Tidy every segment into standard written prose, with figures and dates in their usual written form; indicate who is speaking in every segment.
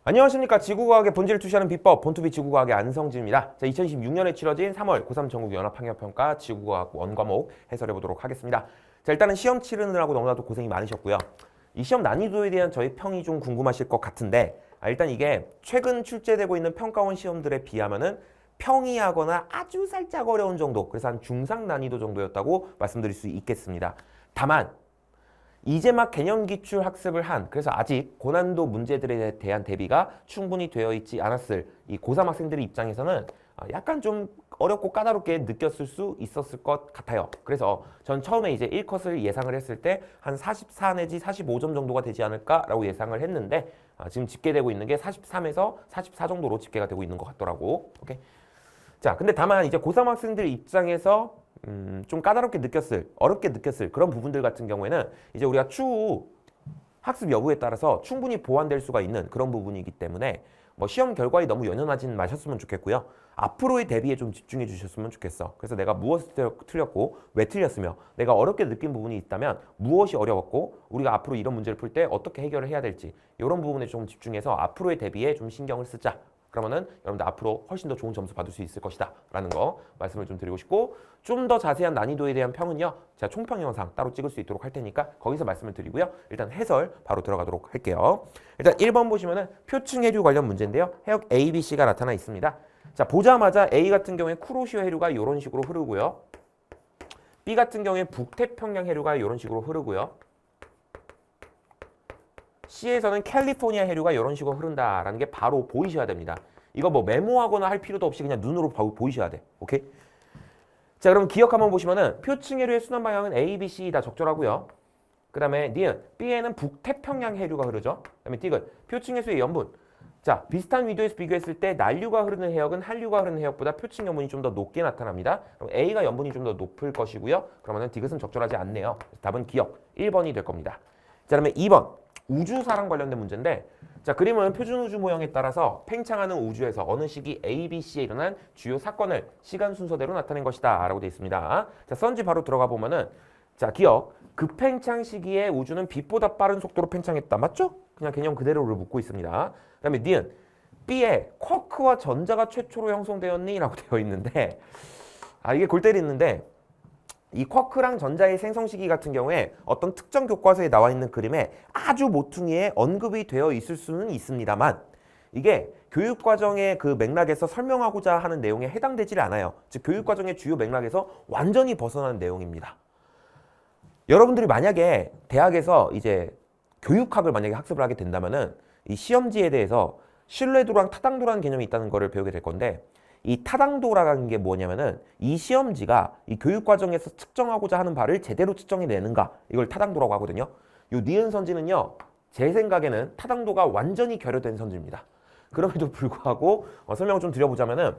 Speaker 1: 안녕하십니까. 지구과학의 본질을 투시하는 비법, 본투비 지구과학의 안성진입니다. 자, 2016년에 치러진 3월 고3 전국 연합학력평가 지구과학 원과목 해설해보도록 하겠습니다. 자, 일단은 시험 치르느라고 너무나도 고생이 많으셨고요. 이 시험 난이도에 대한 저희 평이 좀 궁금하실 것 같은데, 일단 이게 최근 출제되고 있는 평가원 시험들에 비하면은 평이하거나 아주 살짝 어려운 정도, 그래서 한 중상 난이도 정도였다고 말씀드릴 수 있겠습니다. 다만 이제 막 개념 기출 학습을 한, 그래서 아직 고난도 문제들에 대한 대비가 충분히 되어 있지 않았을 이 고3 학생들의 입장에서는 약간 좀 어렵고 까다롭게 느꼈을 수 있었을 것 같아요. 그래서 전 처음에 이제 1컷을 예상을 했을 때 한 44 내지 45점 정도가 되지 않을까라고 예상을 했는데, 지금 집계되고 있는 게 43에서 44 정도로 집계가 되고 있는 것 같더라고. 오케이. 자, 근데 다만 이제 고3 학생들 입장에서 좀 까다롭게 느꼈을, 어렵게 느꼈을 그런 부분들 같은 경우에는 이제 우리가 추후 학습 여부에 따라서 충분히 보완될 수가 있는 그런 부분이기 때문에 뭐 시험 결과에 너무 연연하진 마셨으면 좋겠고요. 앞으로의 대비에 좀 집중해 주셨으면 좋겠어. 그래서 내가 무엇을 틀렸고 왜 틀렸으며 내가 어렵게 느낀 부분이 있다면 무엇이 어려웠고 우리가 앞으로 이런 문제를 풀 때 어떻게 해결을 해야 될지 이런 부분에 좀 집중해서 앞으로의 대비에 좀 신경을 쓰자. 그러면은 여러분들 앞으로 훨씬 더 좋은 점수 받을 수 있을 것이다 라는 거 말씀을 좀 드리고 싶고, 좀 더 자세한 난이도에 대한 평은요 제가 총평 영상 따로 찍을 수 있도록 할 테니까 거기서 말씀을 드리고요. 일단 해설 바로 들어가도록 할게요. 일단 1번 보시면은 표층 해류 관련 문제인데요. 해역 A, B, C가 나타나 있습니다. 자, 보자마자 A 같은 경우에 쿠로시오 해류가 이런 식으로 흐르고요. B 같은 경우에 북태평양 해류가 이런 식으로 흐르고요. C에서는 캘리포니아 해류가 이런 식으로 흐른다라는 게 바로 보이셔야 됩니다. 이거 뭐 메모하거나 할 필요도 없이 그냥 눈으로 보이셔야 돼. 오케이? 자, 그럼 기억 한번 보시면은 표층 해류의 순환 방향은 A, B, C 다 적절하고요. 그 다음에 니은 B에는 북태평양 해류가 흐르죠. 그 다음에 디귿 표층 해수의 염분. 자, 비슷한 위도에서 비교했을 때 난류가 흐르는 해역은 한류가 흐르는 해역보다 표층 염분이 좀 더 높게 나타납니다. 그럼 A가 염분이 좀 더 높을 것이고요. 그러면은 디귿은 적절하지 않네요. 답은 기억 1번이 될 겁니다. 자, 그러면 2번 우주사랑 관련된 문제인데, 자, 그림은 표준 우주 모형에 따라서 팽창하는 우주에서 어느 시기 A, B, C에 일어난 주요 사건을 시간 순서대로 나타낸 것이다 라고 되어 있습니다. 자, 선지 바로 들어가 보면은, 자, 기억 급팽창 시기에 우주는 빛보다 빠른 속도로 팽창했다. 맞죠? 그냥 개념 그대로를 묻고 있습니다. 그 다음에 니은 B에 쿼크와 전자가 최초로 형성되었니? 라고 되어 있는데, 이게 골 때리는데, 이 쿼크랑 전자의 생성 시기 같은 경우에 어떤 특정 교과서에 나와 있는 그림에 아주 모퉁이에 언급이 되어 있을 수는 있습니다만, 이게 교육과정의 그 맥락에서 설명하고자 하는 내용에 해당되질 않아요. 즉 교육과정의 주요 맥락에서 완전히 벗어나는 내용입니다. 여러분들이 만약에 대학에서 이제 교육학을 만약에 학습을 하게 된다면은 이 시험지에 대해서 신뢰도랑 타당도라는 개념이 있다는 거를 배우게 될 건데, 이 타당도라는 게 뭐냐면은 이 시험지가 이 교육 과정에서 측정하고자 하는 바를 제대로 측정해내는가, 이걸 타당도라고 하거든요. 요 니은 선지는요, 제 생각에는 타당도가 완전히 결여된 선지입니다. 그럼에도 불구하고 설명을 좀 드려보자면은,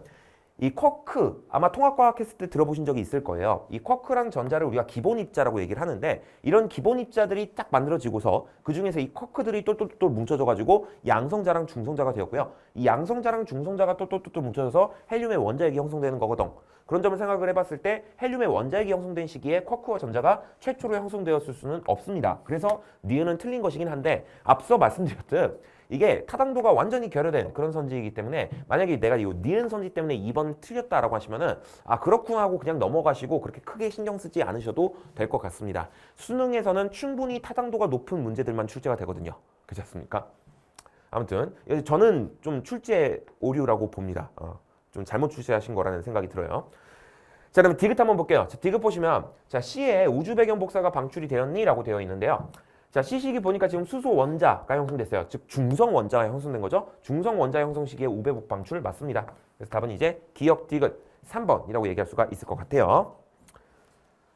Speaker 1: 이 쿼크, 아마 통합과학 했을 때 들어보신 적이 있을 거예요. 이 쿼크랑 전자를 우리가 기본 입자라고 얘기를 하는데, 이런 기본 입자들이 딱 만들어지고서 그 중에서 이 쿼크들이 똘똘똘 뭉쳐져가지고 양성자랑 중성자가 되었고요. 이 양성자랑 중성자가 똘똘똘 뭉쳐져서 헬륨의 원자핵이 형성되는 거거든. 그런 점을 생각을 해봤을 때 헬륨의 원자핵이 형성된 시기에 쿼크와 전자가 최초로 형성되었을 수는 없습니다. 그래서 니은은 틀린 것이긴 한데, 앞서 말씀드렸듯 이게 타당도가 완전히 결여된 그런 선지이기 때문에 만약에 내가 이 니은 선지 때문에 2번을 틀렸다라고 하시면은 그렇구나 하고 그냥 넘어가시고 그렇게 크게 신경 쓰지 않으셔도 될 것 같습니다. 수능에서는 충분히 타당도가 높은 문제들만 출제가 되거든요. 그렇지 않습니까? 아무튼 저는 좀 출제 오류라고 봅니다. 좀 잘못 출제하신 거라는 생각이 들어요. 자, 그러면 디귿 한번 볼게요. 자, 디귿 보시면, 자, C에 우주 배경 복사가 방출이 되었니? 라고 되어 있는데요. 자, C식이 보니까 지금 수소 원자가 형성됐어요. 즉 중성 원자가 형성된 거죠. 중성 원자 형성 시기에 우배복 방출 맞습니다. 그래서 답은 이제 기억 디귿 3번이라고 얘기할 수가 있을 것 같아요.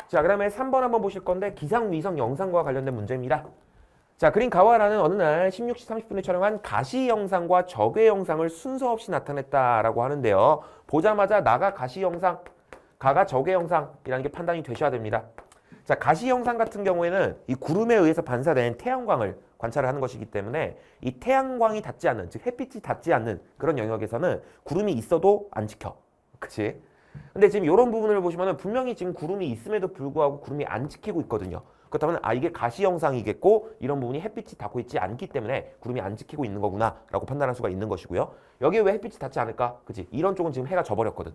Speaker 1: 자, 그다음에 3번 한번 보실 건데, 기상위성 영상과 관련된 문제입니다. 자, 그린 가와라는 어느 날 16시 30분에 촬영한 가시 영상과 적외 영상을 순서 없이 나타냈다라고 하는데요. 보자마자 나가 가시 영상, 가가 적외 영상이라는 게 판단이 되셔야 됩니다. 자, 가시 영상 같은 경우에는 이 구름에 의해서 반사된 태양광을 관찰을 하는 것이기 때문에 이 태양광이 닿지 않는, 즉 햇빛이 닿지 않는 그런 영역에서는 구름이 있어도 안 지켜. 그치? 근데 지금 이런 부분을 보시면은 분명히 지금 구름이 있음에도 불구하고 구름이 안 지키고 있거든요. 그렇다면 이게 가시 영상이겠고 이런 부분이 햇빛이 닿고 있지 않기 때문에 구름이 안 찍히고 있는 거구나라고 판단할 수가 있는 것이고요. 여기에 왜 햇빛이 닿지 않을까? 그치? 이런 쪽은 지금 해가 져버렸거든.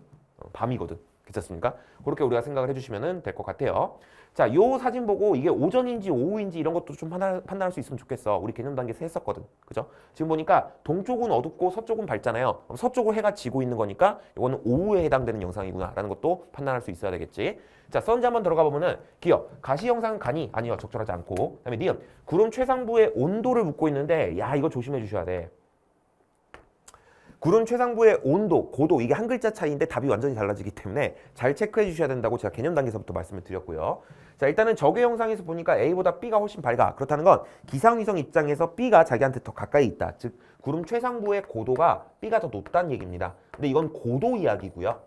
Speaker 1: 밤이거든. 괜찮습니까? 그렇게 우리가 생각을 해주시면 될 것 같아요. 자, 요 사진 보고 이게 오전인지 오후인지 이런 것도 좀 판단할 수 있으면 좋겠어. 우리 개념 단계에서 했었거든. 그죠? 지금 보니까 동쪽은 어둡고 서쪽은 밝잖아요. 그럼 서쪽으로 해가 지고 있는 거니까 이거는 오후에 해당되는 영상이구나라는 것도 판단할 수 있어야 되겠지. 자, 선지 한번 들어가 보면은 기억, 가시 영상은 가니? 아니요, 적절하지 않고. 그다음에 니은, 구름 최상부의 온도를 묻고 있는데 야, 이거 조심해 주셔야 돼. 구름 최상부의 온도, 고도 이게 한 글자 차이인데 답이 완전히 달라지기 때문에 잘 체크해 주셔야 된다고 제가 개념 단계에서부터 말씀을 드렸고요. 자, 일단은 적의 영상에서 보니까 A보다 B가 훨씬 밝아. 그렇다는 건 기상위성 입장에서 B가 자기한테 더 가까이 있다. 즉 구름 최상부의 고도가 B가 더 높다는 얘기입니다. 근데 이건 고도 이야기고요.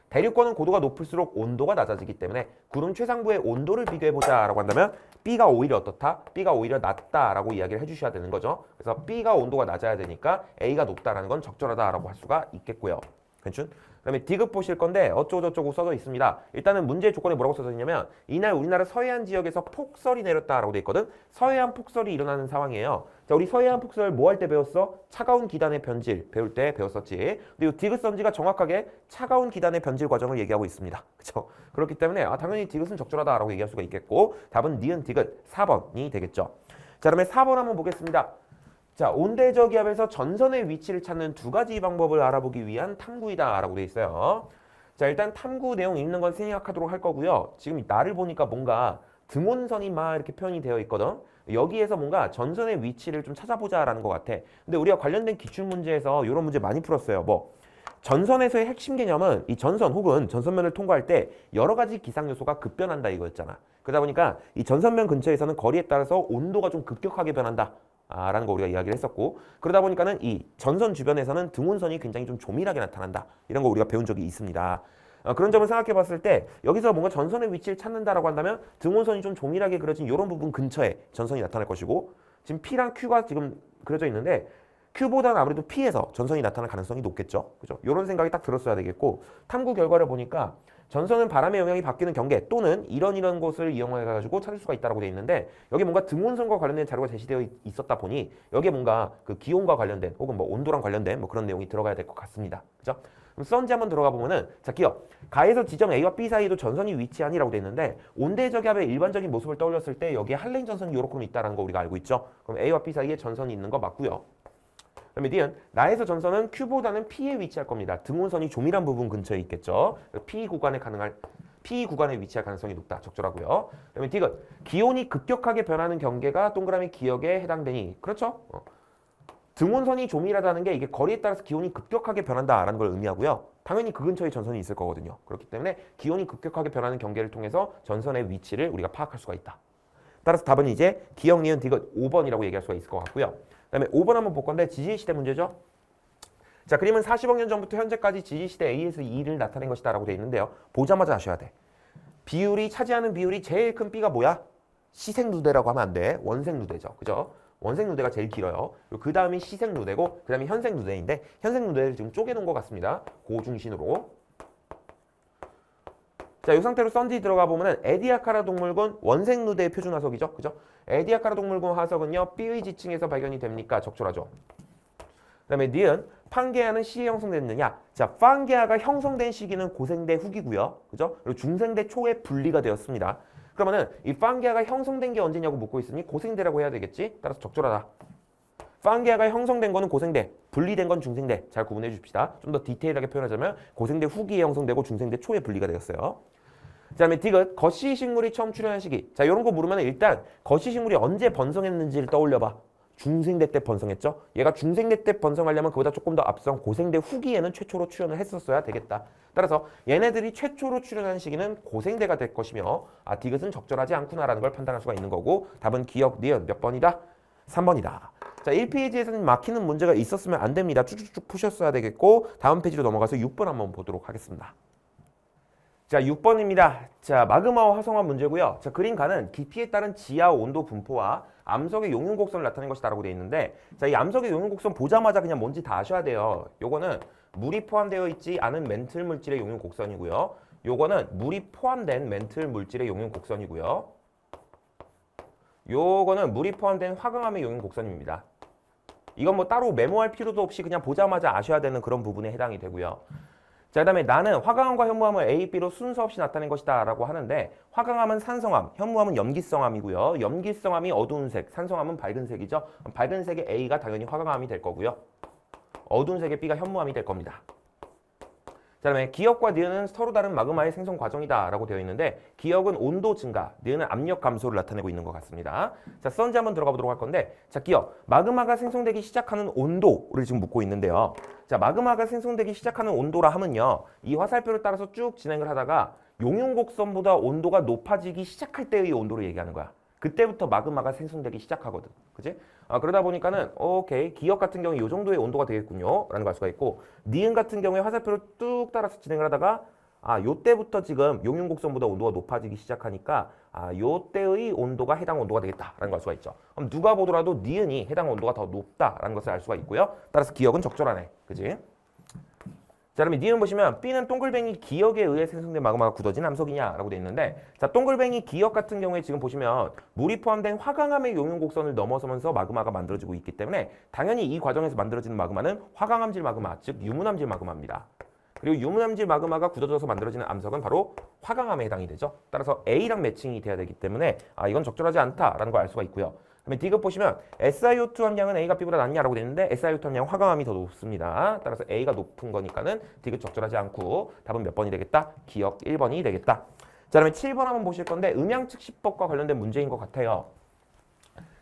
Speaker 1: 대륙권은 고도가 높을수록 온도가 낮아지기 때문에 구름 최상부의 온도를 비교해보자 라고 한다면 B가 오히려 어떻다? B가 오히려 낮다라고 이야기를 해주셔야 되는 거죠. 그래서 B가 온도가 낮아야 되니까 A가 높다라는 건 적절하다라고 할 수가 있겠고요. 괜찮? 그다음에 디귿 보실 건데 어쩌고저쩌고 써져 있습니다. 일단은 문제 조건에 뭐라고 써져 있냐면 이날 우리나라 서해안 지역에서 폭설이 내렸다라고 돼 있거든. 서해안 폭설이 일어나는 상황이에요. 자, 우리 서해안 폭설 뭐 할 때 배웠어? 차가운 기단의 변질 배울 때 배웠었지. 근데 이 디귿 선지가 정확하게 차가운 기단의 변질 과정을 얘기하고 있습니다. 그렇죠? 그렇기 때문에 당연히 디귿은 적절하다라고 얘기할 수가 있겠고 답은 니은 디귿 4번이 되겠죠. 자, 그러면 4번 한번 보겠습니다. 자, 온대저기압에서 전선의 위치를 찾는 두 가지 방법을 알아보기 위한 탐구이다 라고 돼 있어요. 자, 일단 탐구 내용 읽는 건 생략하도록 할 거고요. 지금 나를 보니까 뭔가 등온선이 막 이렇게 표현이 되어 있거든. 여기에서 뭔가 전선의 위치를 좀 찾아보자 라는 것 같아. 근데 우리가 관련된 기출문제에서 이런 문제 많이 풀었어요. 뭐 전선에서의 핵심 개념은 이 전선 혹은 전선면을 통과할 때 여러 가지 기상 요소가 급변한다 이거였잖아. 그러다 보니까 이 전선면 근처에서는 거리에 따라서 온도가 좀 급격하게 변한다. 라는 거 우리가 이야기를 했었고, 그러다 보니까는 이 전선 주변에서는 등온선이 굉장히 좀 조밀하게 나타난다. 이런 거 우리가 배운 적이 있습니다. 그런 점을 생각해 봤을 때 여기서 뭔가 전선의 위치를 찾는다라고 한다면 등온선이 좀 조밀하게 그려진 이런 부분 근처에 전선이 나타날 것이고, 지금 P랑 Q가 지금 그려져 있는데 Q보다는 아무래도 P에서 전선이 나타날 가능성이 높겠죠. 그죠? 이런 생각이 딱 들었어야 되겠고, 탐구 결과를 보니까 전선은 바람의 영향이 바뀌는 경계 또는 이런 곳을 이용해가지고 찾을 수가 있다고 되어 있는데 여기 뭔가 등온선과 관련된 자료가 제시되어 있었다 보니 여기에 뭔가 그 기온과 관련된 혹은 뭐 온도랑 관련된 뭐 그런 내용이 들어가야 될 것 같습니다. 그죠? 그럼 선지 한번 들어가 보면은 자, 기억. 가에서 지점 A와 B 사이도 전선이 위치하니라고 되어 있는데 온대저기압의 일반적인 모습을 떠올렸을 때 여기에 할렌 전선이 요렇게 있다는 거 우리가 알고 있죠. 그럼 A와 B 사이에 전선이 있는 거 맞고요. 그다음에 D는 나에서 전선은 Q보다는 P에 위치할 겁니다. 등온선이 조밀한 부분 근처에 있겠죠. P 구간에 위치할 가능성이 높다. 적절하고요. 그다음에 D는 기온이 급격하게 변하는 경계가 동그라미 기역에 해당되니 그렇죠? 등온선이 조밀하다는 게 이게 거리에 따라서 기온이 급격하게 변한다라는 걸 의미하고요. 당연히 그 근처에 전선이 있을 거거든요. 그렇기 때문에 기온이 급격하게 변하는 경계를 통해서 전선의 위치를 우리가 파악할 수가 있다. 따라서 답은 이제 기역, 니은, 디귿 5번이라고 얘기할 수가 있을 것 같고요. 그다음에 5번 한번 볼 건데 지질시대 문제죠. 자, 그림은 40억 년 전부터 현재까지 지질시대 A에서 2를 나타낸 것이다 라고 되어 있는데요. 보자마자 아셔야 돼. 차지하는 비율이 제일 큰 B가 뭐야? 시생누대라고 하면 안 돼. 원생누대죠. 그죠? 원생누대가 제일 길어요. 그 다음이 시생누대고 그 다음이 현생누대인데 현생누대를 지금 쪼개놓은 것 같습니다. 고중심으로. 자, 이 상태로 선지 들어가 보면은 에디아카라 동물군 원생누대의 표준 화석이죠. 그죠? 에디아카라 동물군 화석은요, B의 지층에서 발견이 됩니까? 적절하죠. 그 다음에 니은 판게아는 C에 형성됐느냐? 자, 판게아가 형성된 시기는 고생대 후기고요. 그죠? 그리고 중생대 초에 분리가 되었습니다. 그러면은 이 판게아가 형성된 게 언제냐고 묻고 있으니 고생대라고 해야 되겠지? 따라서 적절하다. 판게아가 형성된 거는 고생대, 분리된 건 중생대. 잘 구분해 줍시다. 좀 더 디테일하게 표현하자면 고생대 후기에 형성되고 중생대 초에 분리가 되었어요. 그 다음에 디귿 거시 식물이 처음 출현한 시기. 자, 이런 거 물으면 일단 거시 식물이 언제 번성했는지를 떠올려봐. 중생대 때 번성했죠. 얘가 중생대 때 번성하려면 그보다 조금 더 앞선 고생대 후기에는 최초로 출현을 했었어야 되겠다. 따라서 얘네들이 최초로 출현한 시기는 고생대가 될 것이며 디귿은 적절하지 않구나라는 걸 판단할 수가 있는 거고 답은 기역, 니은 몇 번이다? 3번이다. 자, 1페이지에서는 막히는 문제가 있었으면 안 됩니다. 쭉쭉쭉 푸셨어야 되겠고 다음 페이지로 넘어가서 6번 한번 보도록 하겠습니다. 자, 6번입니다. 자, 마그마와 화성화 문제고요. 자, 그림가는 깊이에 따른 지하 온도 분포와 암석의 용융 곡선을 나타낸 것이다라고 되어 있는데, 자, 이 암석의 용융 곡선 보자마자 그냥 뭔지 다 아셔야 돼요. 요거는 물이 포함되어 있지 않은 멘틀 물질의 용융 곡선이고요. 요거는 물이 포함된 멘틀 물질의 용융 곡선이고요. 요거는 물이 포함된 화강암의 용인 곡선입니다. 이건 뭐 따로 메모할 필요도 없이 그냥 보자마자 아셔야 되는 그런 부분에 해당이 되고요. 자, 그다음에 나는 화강암과 현무암을 A, B로 순서 없이 나타낸 것이다 라고 하는데 화강암은 산성암, 현무암은 염기성암이고요. 염기성암이 어두운 색, 산성암은 밝은 색이죠. 밝은 색의 A가 당연히 화강암이 될 거고요. 어두운 색의 B가 현무암이 될 겁니다. 자, 그다음에 기역과 니은은 서로 다른 마그마의 생성 과정이다 라고 되어 있는데 기역은 온도 증가, 니은은 압력 감소를 나타내고 있는 것 같습니다. 자, 선지 한번 들어가 보도록 할 건데 자, 기역, 마그마가 생성되기 시작하는 온도를 지금 묻고 있는데요. 자, 마그마가 생성되기 시작하는 온도라 하면요. 이 화살표를 따라서 쭉 진행을 하다가 용융곡선보다 온도가 높아지기 시작할 때의 온도를 얘기하는 거야. 그때부터 마그마가 생성되기 시작하거든. 그치? 그러다 보니까는 오케이 기역 같은 경우에 이 정도의 온도가 되겠군요 라는 걸 알 수가 있고 니은 같은 경우에 화살표를 뚝 따라서 진행을 하다가 요때부터 지금 용융곡선보다 온도가 높아지기 시작하니까 요때의 온도가 해당 온도가 되겠다라는 걸 알 수가 있죠. 그럼 누가 보더라도 니은이 해당 온도가 더 높다라는 것을 알 수가 있고요. 따라서 기역은 적절하네. 그치? 자, 그러면 니은 보시면 B는 동글뱅이 기역에 의해 생성된 마그마가 굳어진 암석이냐라고 돼 있는데 자, 동글뱅이 기역 같은 경우에 지금 보시면 물이 포함된 화강암의 용융곡선을 넘어서면서 마그마가 만들어지고 있기 때문에 당연히 이 과정에서 만들어지는 마그마는 화강암질 마그마, 즉 유문암질 마그마입니다. 그리고 유문암질 마그마가 굳어져서 만들어지는 암석은 바로 화강암에 해당이 되죠. 따라서 A랑 매칭이 돼야 되기 때문에 이건 적절하지 않다라는 걸 알 수가 있고요. 그다음에 D급 보시면 SiO2 함량은 A가 B보다 낮냐라고 되어 있는데 SiO2 함량 화강암이 더 높습니다. 따라서 A가 높은 거니까는 D급 적절하지 않고 답은 몇 번이 되겠다? 기역 1번이 되겠다. 자, 그다음에 7번 한번 보실 건데 음양측시법과 관련된 문제인 것 같아요.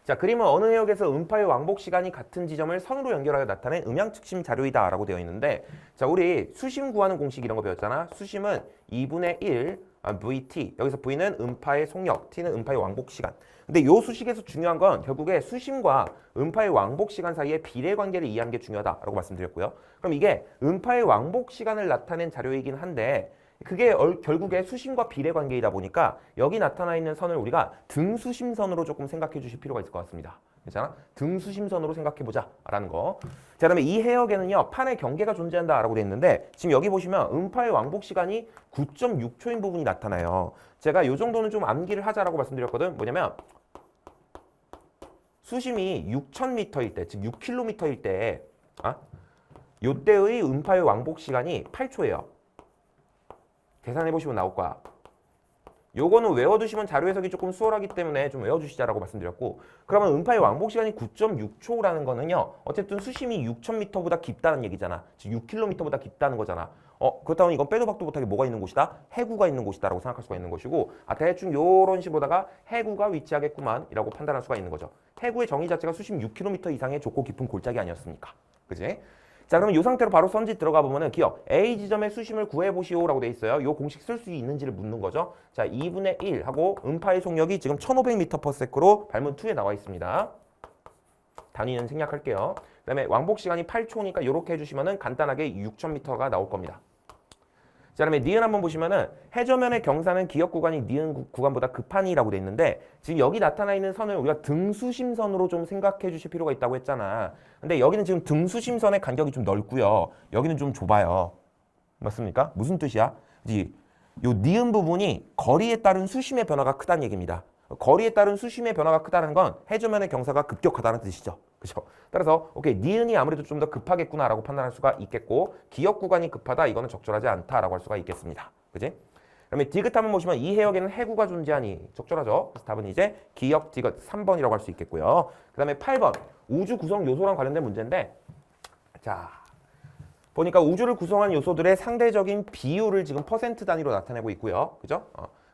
Speaker 1: 자, 그림은 어느 해역에서 음파의 왕복 시간이 같은 지점을 선으로 연결하여 나타낸 음양측심 자료이다 라고 되어 있는데 자, 우리 수심 구하는 공식 이런 거 배웠잖아. 수심은 2분의 1 VT, 여기서 V는 음파의 속력, T는 음파의 왕복 시간. 근데 요 수식에서 중요한 건 결국에 수심과 음파의 왕복 시간 사이의 비례 관계를 이해하는 게 중요하다라고 말씀드렸고요. 그럼 이게 음파의 왕복 시간을 나타낸 자료이긴 한데 그게 결국에 수심과 비례 관계이다 보니까 여기 나타나 있는 선을 우리가 등수심선으로 조금 생각해 주실 필요가 있을 것 같습니다. 괜찮아? 등수심선으로 생각해 보자라는 거. 자, 그다음에 이 해역에는요 판의 경계가 존재한다라고 돼 있는데 지금 여기 보시면 음파의 왕복 시간이 9.6초인 부분이 나타나요. 제가 이 정도는 좀 암기를 하자라고 말씀드렸거든. 뭐냐면 수심이 6,000m일 때, 즉 6km일 때, 요때의 음파의 왕복 시간이 8초예요. 계산해 보시면 나올 거야. 요거는 외워두시면 자료 해석이 조금 수월하기 때문에 좀 외워주시자라고 말씀드렸고 그러면 음파의 왕복 시간이 9.6초라는 거는요 어쨌든 수심이 6,000m보다 깊다는 얘기잖아. 즉 6km보다 깊다는 거잖아. 그렇다면 이건 빼도 박도 못하게 뭐가 있는 곳이다? 해구가 있는 곳이다 라고 생각할 수가 있는 것이고 대충 요런 식으로다가 해구가 위치하겠구만 이라고 판단할 수가 있는 거죠. 해구의 정의 자체가 수심 6km 이상의 좁고 깊은 골짜기 아니었습니까? 그지? 자, 그러면 이 상태로 바로 선지 들어가 보면은 기억 A 지점의 수심을 구해보시오라고 돼 있어요. 이 공식 쓸 수 있는지를 묻는 거죠. 자, 2분의 1 하고 음파의 속력이 지금 1500m/s로 발문 2에 나와 있습니다. 단위는 생략할게요. 그 다음에 왕복 시간이 8초니까 이렇게 해주시면은 간단하게 6,000m가 나올 겁니다. 자, 그다음에 니은 한번 보시면은 해저면의 경사는 기역 구간이 니은 구간보다 급하니라고 돼 있는데 지금 여기 나타나 있는 선을 우리가 등수심선으로 좀 생각해 주실 필요가 있다고 했잖아. 근데 여기는 지금 등수심선의 간격이 좀 넓고요. 여기는 좀 좁아요. 맞습니까? 무슨 뜻이야? 요 니은 부분이 거리에 따른 수심의 변화가 크다는 얘기입니다. 거리에 따른 수심의 변화가 크다는 건 해저면의 경사가 급격하다는 뜻이죠. 그렇죠? 따라서 오케이 니은이 아무래도 좀 더 급하겠구나라고 판단할 수가 있겠고 기역 구간이 급하다 이거는 적절하지 않다라고 할 수가 있겠습니다. 그지? 그다음에 디귿 한번 보시면 이 해역에는 해구가 존재하니 적절하죠. 그래서 답은 이제 기역 디귿 3번이라고 할 수 있겠고요. 그다음에 8번 우주 구성 요소랑 관련된 문제인데 자 보니까 우주를 구성한 요소들의 상대적인 비율을 지금 퍼센트 단위로 나타내고 있고요. 그죠?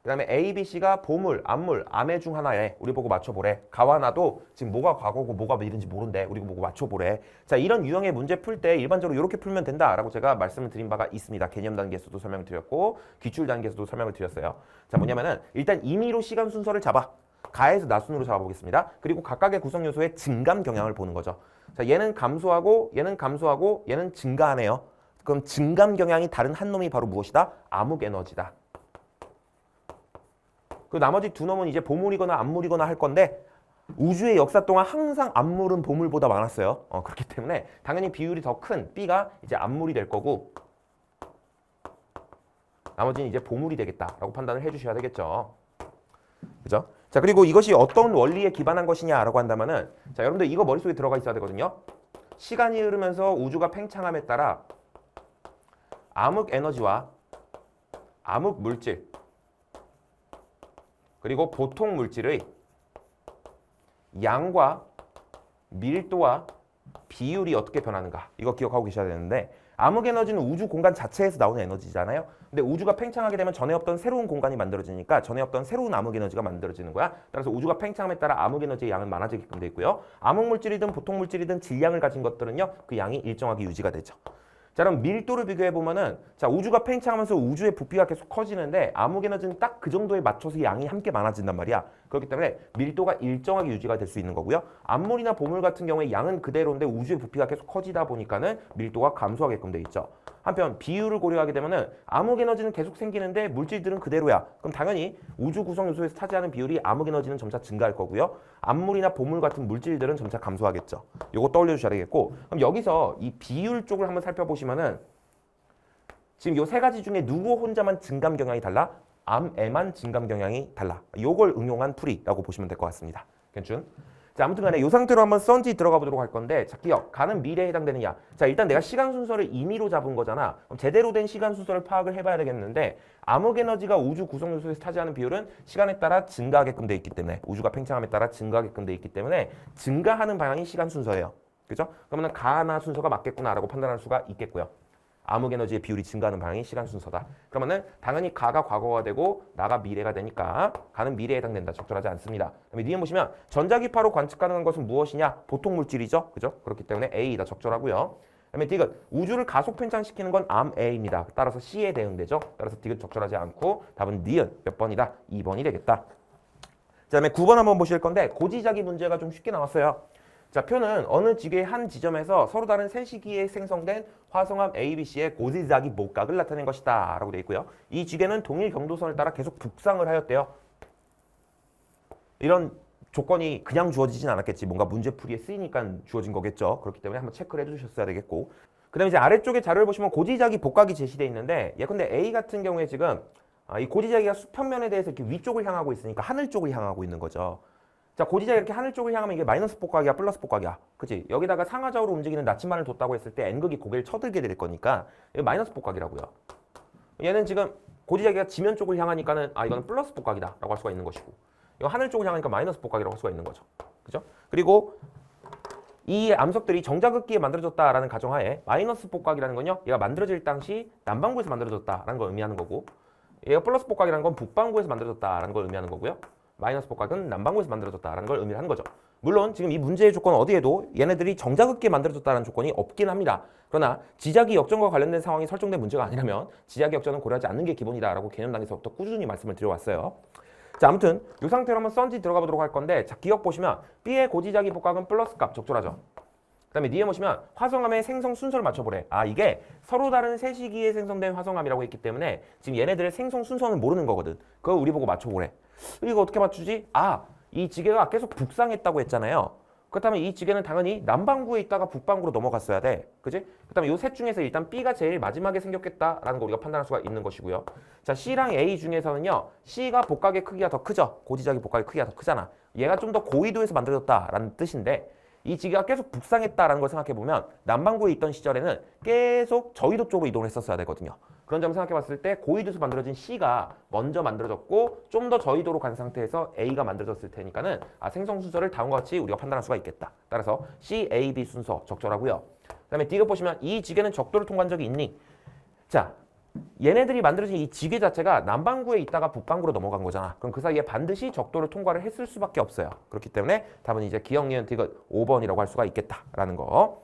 Speaker 1: 그 다음에 A, B, C가 보물, 암물, 암해 중 하나에 우리 보고 맞춰보래. 가와 나도 지금 뭐가 과거고 뭐가 미래인지 모른대. 우리 보고 맞춰보래. 자, 이런 유형의 문제 풀 때 일반적으로 이렇게 풀면 된다라고 제가 말씀을 드린 바가 있습니다. 개념 단계에서도 설명을 드렸고 기출 단계에서도 설명을 드렸어요. 자, 뭐냐면은 일단 임의로 시간 순서를 잡아. 가에서 나순으로 잡아보겠습니다. 그리고 각각의 구성 요소의 증감 경향을 보는 거죠. 자, 얘는 감소하고 얘는 감소하고 얘는 증가하네요. 그럼 증감 경향이 다른 한 놈이 바로 무엇이다? 암흑 에너지다. 그 나머지 두 놈은 이제 보물이거나 암물이거나 할 건데 우주의 역사 동안 항상 암물은 보물보다 많았어요. 그렇기 때문에 당연히 비율이 더 큰 B가 이제 암물이 될 거고 나머지는 이제 보물이 되겠다라고 판단을 해주셔야 되겠죠. 그죠? 자, 그리고 이것이 어떤 원리에 기반한 것이냐라고 한다면은 자, 여러분들 이거 머릿속에 들어가 있어야 되거든요. 시간이 흐르면서 우주가 팽창함에 따라 암흑 에너지와 암흑 물질 그리고 보통 물질의 양과 밀도와 비율이 어떻게 변하는가 이거 기억하고 계셔야 되는데 암흑 에너지는 우주 공간 자체에서 나오는 에너지잖아요. 근데 우주가 팽창하게 되면 전에 없던 새로운 공간이 만들어지니까 전에 없던 새로운 암흑 에너지가 만들어지는 거야. 따라서 우주가 팽창함에 따라 암흑 에너지의 양은 많아지게끔 돼 있고요. 암흑 물질이든 보통 물질이든 질량을 가진 것들은요. 그 양이 일정하게 유지가 되죠. 자, 그럼 밀도를 비교해 보면은 자, 우주가 팽창하면서 우주의 부피가 계속 커지는데 암흑 에너지는 딱 그 정도에 맞춰서 양이 함께 많아진단 말이야. 그렇기 때문에 밀도가 일정하게 유지가 될 수 있는 거고요. 암물이나 보물 같은 경우에 양은 그대로인데 우주의 부피가 계속 커지다 보니까는 밀도가 감소하게끔 돼 있죠. 한편 비율을 고려하게 되면은 암흑 에너지는 계속 생기는데 물질들은 그대로야. 그럼 당연히 우주 구성 요소에서 차지하는 비율이 암흑 에너지는 점차 증가할 거고요. 암물이나 보물 같은 물질들은 점차 감소하겠죠. 요거 떠올려 주셔야 되겠고, 그럼 여기서 이 비율 쪽을 한번 살펴보시면은 지금 요 세 가지 중에 누구 혼자만 증감 경향이 달라? 암에만 증감 경향이 달라. 요걸 응용한 풀이라고 보시면 될 것 같습니다. 괜찮? 자, 아무튼 간에 이 상태로 한번 썬지 들어가 보도록 할 건데 자, 기억, 가는 미래에 해당되느냐. 자, 일단 내가 시간 순서를 임의로 잡은 거잖아. 그럼 제대로 된 시간 순서를 파악을 해봐야 되겠는데 암흑 에너지가 우주 구성 요소에서 차지하는 비율은 시간에 따라 증가하게끔 돼 있기 때문에 우주가 팽창함에 따라 증가하게끔 돼 있기 때문에 증가하는 방향이 시간 순서예요. 그죠? 그러면 가나 순서가 맞겠구나라고 판단할 수가 있겠고요. 암흑 에너지의 비율이 증가하는 방향이 시간 순서다. 그러면은 당연히 가가 과거가 되고 나가 미래가 되니까 가는 미래에 해당된다. 적절하지 않습니다. 그다음에 뒤에 보시면 전자기파로 관측 가능한 것은 무엇이냐? 보통 물질이죠. 그죠? 그렇기 때문에 A다. 적절하고요. 그다음에 디귿 우주를 가속 팽창시키는 건 암 A입니다. 따라서 C에 대응되죠. 따라서 디귿 적절하지 않고 답은 니은 몇 번이다? 2번이 되겠다. 그다음에 9번 한번 보실 건데 고지자기 문제가 좀 쉽게 나왔어요. 자, 표는 어느 지계의 한 지점에서 서로 다른 세 시기에 생성된 화성암 ABC의 고지자기 목각을 나타낸 것이다 라고 되어 있고요. 이 지계는 동일 경도선을 따라 계속 북상을 하였대요. 이런 조건이 그냥 주어지진 않았겠지. 뭔가 문제풀이에 쓰이니까 주어진 거겠죠. 그렇기 때문에 한번 체크를 해주셨어야 되겠고, 그 다음에 이제 아래쪽에 자료를 보시면 고지자기 복각이 제시되어 있는데 예컨대 A 같은 경우에 지금 이 고지자기가 수평면에 대해서 이렇게 위쪽을 향하고 있으니까 하늘 쪽을 향하고 있는 거죠. 자, 고지자가 이렇게 하늘 쪽을 향하면 이게 마이너스 복각이야, 플러스 복각이야. 그치? 여기다가 상하좌우로 움직이는 나침반을 뒀다고 했을 때 N극이 고개를 쳐들게 될 거니까 이거 마이너스 복각이라고요. 얘는 지금 고지자기가 지면 쪽을 향하니까는 이거는 플러스 복각이다 라고 할 수가 있는 것이고, 이거 하늘 쪽을 향하니까 마이너스 복각이라고 할 수가 있는 거죠. 그죠? 그리고 이 암석들이 정자극기에 만들어졌다라는 가정하에 마이너스 복각이라는 건요, 얘가 만들어질 당시 남반구에서 만들어졌다라는 걸 의미하는 거고, 얘가 플러스 복각이라는 건 북반구에서 만들어졌다라는 걸 의미하는 거고요. 마이너스 복각은 남반구에서 만들어졌다라는 걸 의미하는 거죠. 물론 지금 이 문제의 조건 어디에도 얘네들이 정자극기에 만들어졌다는 조건이 없긴 합니다. 그러나 지자기 역전과 관련된 상황이 설정된 문제가 아니라면 지자기 역전은 고려하지 않는 게 기본이다라고 개념 단계에서부터 꾸준히 말씀을 드려왔어요. 자, 아무튼 이 상태로 한번 썬지 들어가 보도록 할 건데, 자, 기억 보시면 B의 고지자기 복각은 플러스 값 적절하죠. 그 다음에 뒤에 보시면 화성암의 생성 순서를 맞춰보래. 이게 서로 다른 세 시기에 생성된 화성암이라고 했기 때문에 지금 얘네들의 생성 순서는 모르는 거거든. 그거 우리 보고 맞춰보래. 이거 어떻게 맞추지? 이 지계가 계속 북상했다고 했잖아요. 그렇다면 이 지계는 당연히 남반구에 있다가 북반구로 넘어갔어야 돼. 그지? 그렇다면 이 셋 중에서 일단 B가 제일 마지막에 생겼겠다라는 거 우리가 판단할 수가 있는 것이고요. 자, C랑 A 중에서는요, C가 복각의 크기가 더 크죠. 고지자기 복각의 크기가 더 크잖아. 얘가 좀 더 고緯도에서 만들어졌다라는 뜻인데, 이 지계가 계속 북상했다라는 걸 생각해보면 남반구에 있던 시절에는 계속 저緯도 쪽으로 이동을 했었어야 되거든요. 그런 점을 생각해봤을 때 고緯도에서 만들어진 C가 먼저 만들어졌고 좀 더 저緯도로 간 상태에서 A가 만들어졌을 테니까는 생성 순서를 다음과 같이 우리가 판단할 수가 있겠다. 따라서 C, A, B 순서 적절하고요. 그 다음에 D가 보시면 이 지계는 적도를 통과한 적이 있니? 자, 얘네들이 만들어진 이 지계 자체가 남반구에 있다가 북반구로 넘어간 거잖아. 그럼 그 사이에 반드시 적도를 통과를 했을 수밖에 없어요. 그렇기 때문에 답은 이제 기억, 니은, 디귿 5번이라고 할 수가 있겠다라는 거.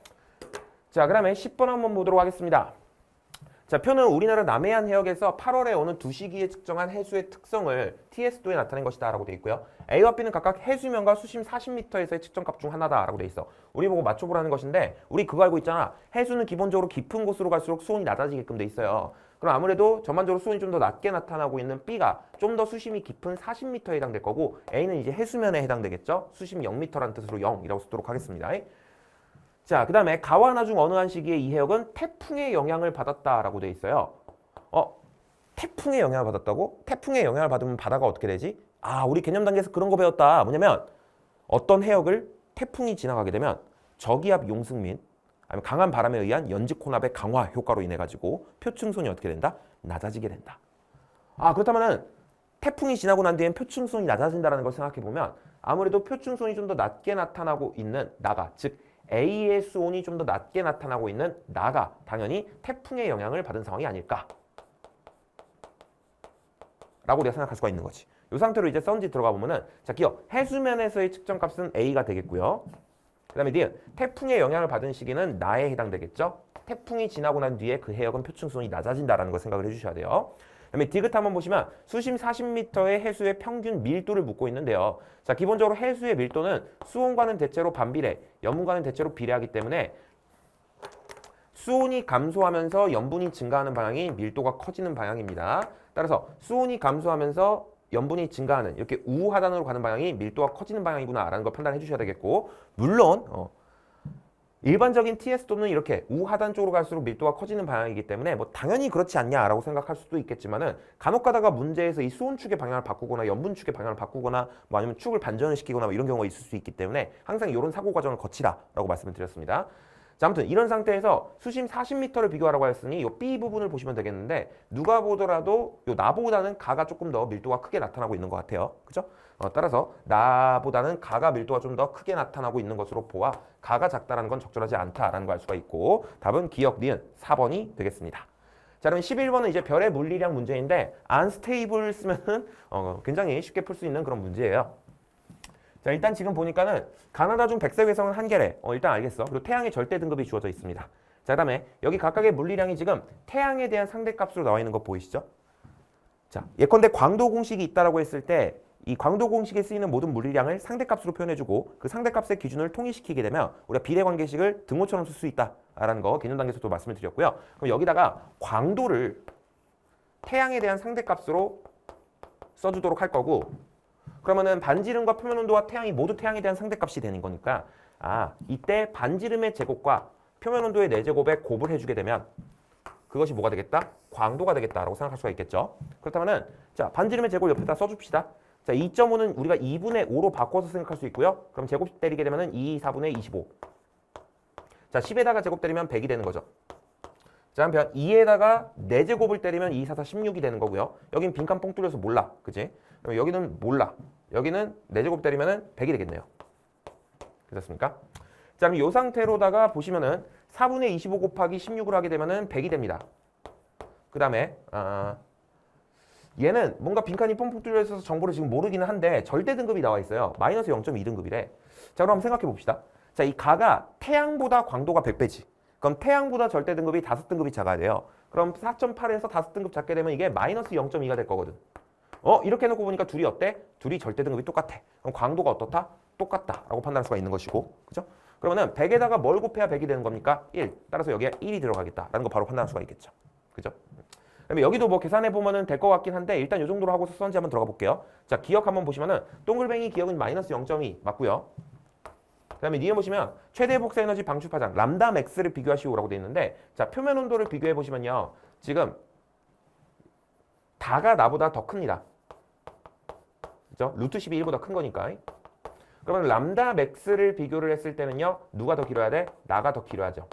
Speaker 1: 자, 그 다음에 10번 한번 보도록 하겠습니다. 자, 표는 우리나라 남해안 해역에서 8월에 어느 두 시기에 측정한 해수의 특성을 TS도에 나타낸 것이다 라고 되어 있고요. A와 B는 각각 해수면과 수심 40m에서의 측정값 중 하나다 라고 되어 있어. 우리 보고 맞춰보라는 것인데, 우리 그거 알고 있잖아. 해수는 기본적으로 깊은 곳으로 갈수록 수온이 낮아지게끔 돼 있어요. 그럼 아무래도 전반적으로 수온이 좀 더 낮게 나타나고 있는 B가 좀 더 수심이 깊은 40m에 해당될 거고, A는 이제 해수면에 해당되겠죠. 수심 0m라는 뜻으로 0이라고 쓰도록 하겠습니다. 자, 그 다음에 가와 나 중 어느 한 시기에 이 해역은 태풍의 영향을 받았다라고 돼 있어요. 태풍의 영향을 받았다고? 태풍의 영향을 받으면 바다가 어떻게 되지? 아, 우리 개념 단계에서 그런 거 배웠다. 뭐냐면 어떤 해역을 태풍이 지나가게 되면 저기압 용승 및 아니면 강한 바람에 의한 연직 혼합의 강화 효과로 인해 가지고 표층손이 어떻게 된다? 낮아지게 된다. 아, 그렇다면은 태풍이 지나고 난 뒤엔 표층손이 낮아진다는 걸 생각해 보면 아무래도 표층손이 좀 더 낮게 나타나고 있는 나가, 즉 A의 수온이 좀 더 낮게 나타나고 있는 나가 당연히 태풍의 영향을 받은 상황이 아닐까 라고 우리가 생각할 수가 있는 거지. 이 상태로 이제 선지 들어가 보면은 자, 기억 해수면에서의 측정값은 A가 되겠고요. 그 다음에 니은 태풍의 영향을 받은 시기는 나에 해당되겠죠. 태풍이 지나고 난 뒤에 그 해역은 표층수온이 낮아진다라는 걸 생각을 해주셔야 돼요. 그 다음에 디귿 한번 보시면 수심 40m의 해수의 평균 밀도를 묻고 있는데요. 자, 기본적으로 해수의 밀도는 수온과는 대체로 반비례, 염분과는 대체로 비례하기 때문에 수온이 감소하면서 염분이 증가하는 방향이 밀도가 커지는 방향입니다. 따라서 수온이 감소하면서 염분이 증가하는 이렇게 우하단으로 가는 방향이 밀도가 커지는 방향이구나라는 걸 판단해 주셔야 되겠고, 물론 일반적인 TS도는 이렇게 우하단 쪽으로 갈수록 밀도가 커지는 방향이기 때문에 뭐 당연히 그렇지 않냐라고 생각할 수도 있겠지만은 간혹 가다가 문제에서 이 수온축의 방향을 바꾸거나 염분축의 방향을 바꾸거나 뭐 아니면 축을 반전을 시키거나 뭐 이런 경우가 있을 수 있기 때문에 항상 이런 사고 과정을 거치라라고 말씀을 드렸습니다. 자, 아무튼 이런 상태에서 수심 40m를 비교하라고 하였으니 이 B 부분을 보시면 되겠는데 누가 보더라도 요 나보다는 가가 조금 더 밀도가 크게 나타나고 있는 것 같아요. 그죠? 따라서 나보다는 가가 밀도가 좀 더 크게 나타나고 있는 것으로 보아 가가 작다라는 건 적절하지 않다라는 걸 알 수가 있고 답은 기억 니은 4번이 되겠습니다. 자, 그럼 11번은 이제 별의 물리량 문제인데 unstable 쓰면은 굉장히 쉽게 풀 수 있는 그런 문제예요. 자, 일단 지금 보니까는 가나다중 백색 외성은 한 개래. 일단 알겠어. 그리고 태양의 절대 등급이 주어져 있습니다. 자, 그다음에 여기 각각의 물리량이 지금 태양에 대한 상대값으로 나와 있는 거 보이시죠? 자, 예컨대 광도 공식이 있다라고 했을 때 이 광도 공식에 쓰이는 모든 물리량을 상대값으로 표현해주고 그 상대값의 기준을 통일시키게 되면 우리가 비례관계식을 등호처럼 쓸 수 있다라는 거 개념 단계에서도 말씀을 드렸고요. 그럼 여기다가 광도를 태양에 대한 상대값으로 써주도록 할 거고, 그러면은 반지름과 표면 온도와 태양이 모두 태양에 대한 상대값이 되는 거니까 이때 반지름의 제곱과 표면 온도의 4제곱에 곱을 해주게 되면 그것이 뭐가 되겠다? 광도가 되겠다라고 생각할 수가 있겠죠. 그렇다면은 자, 반지름의 제곱 옆에다 써줍시다. 자, 2.5는 우리가 2분의 5로 바꿔서 생각할 수 있고요. 그럼 제곱 때리게 되면은 2, 4분의 25. 자, 10에다가 제곱 때리면 100이 되는 거죠. 자, 한편 2에다가 4제곱을 때리면 2, 4, 4, 16이 되는 거고요. 여긴 빈칸 뻥 뚫려서 몰라. 그치? 그럼 여기는 몰라. 여기는 4제곱 때리면은 100이 되겠네요. 그렇습니까? 자, 그럼 이 상태로다가 보시면은 4분의 25 곱하기 16을 하게 되면은 100이 됩니다. 그 다음에 얘는 뭔가 빈칸이 뻥뻥 뚫려 있어서 정보를 지금 모르기는 한데 절대 등급이 나와 있어요. 마이너스 0.2등급이래. 자, 그럼 한번 생각해 봅시다. 자, 이 가가 태양보다 광도가 100배지. 그럼 태양보다 절대 등급이 5등급이 작아야 돼요. 그럼 4.8에서 5등급 작게 되면 이게 마이너스 0.2가 될 거거든. 이렇게 해놓고 보니까 둘이 어때? 둘이 절대 등급이 똑같아. 그럼 광도가 어떻다? 똑같다라고 판단할 수가 있는 것이고, 그죠? 그러면은 100에다가 뭘 곱해야 100이 되는 겁니까? 1. 따라서 여기에 1이 들어가겠다라는 거 바로 판단할 수가 있겠죠. 그죠? 그다음에 여기도 뭐 계산해 보면은 될 것 같긴 한데 일단 이 정도로 하고서 선지 한번 들어가 볼게요. 자, 기억 한번 보시면은 동글뱅이 기억은 마이너스 0.2 맞고요. 그다음에 뒤에 보시면 최대 복사 에너지 방출 파장 람다 맥스를 비교하시오라고 돼 있는데, 자, 표면 온도를 비교해 보시면요, 지금 다가 나보다 더 큽니다. 그죠? 루트 10이 1보다 큰 거니까. 그러면 람다 맥스를 비교를 했을 때는요, 누가 더 길어야 돼? 나가 더 길어야죠.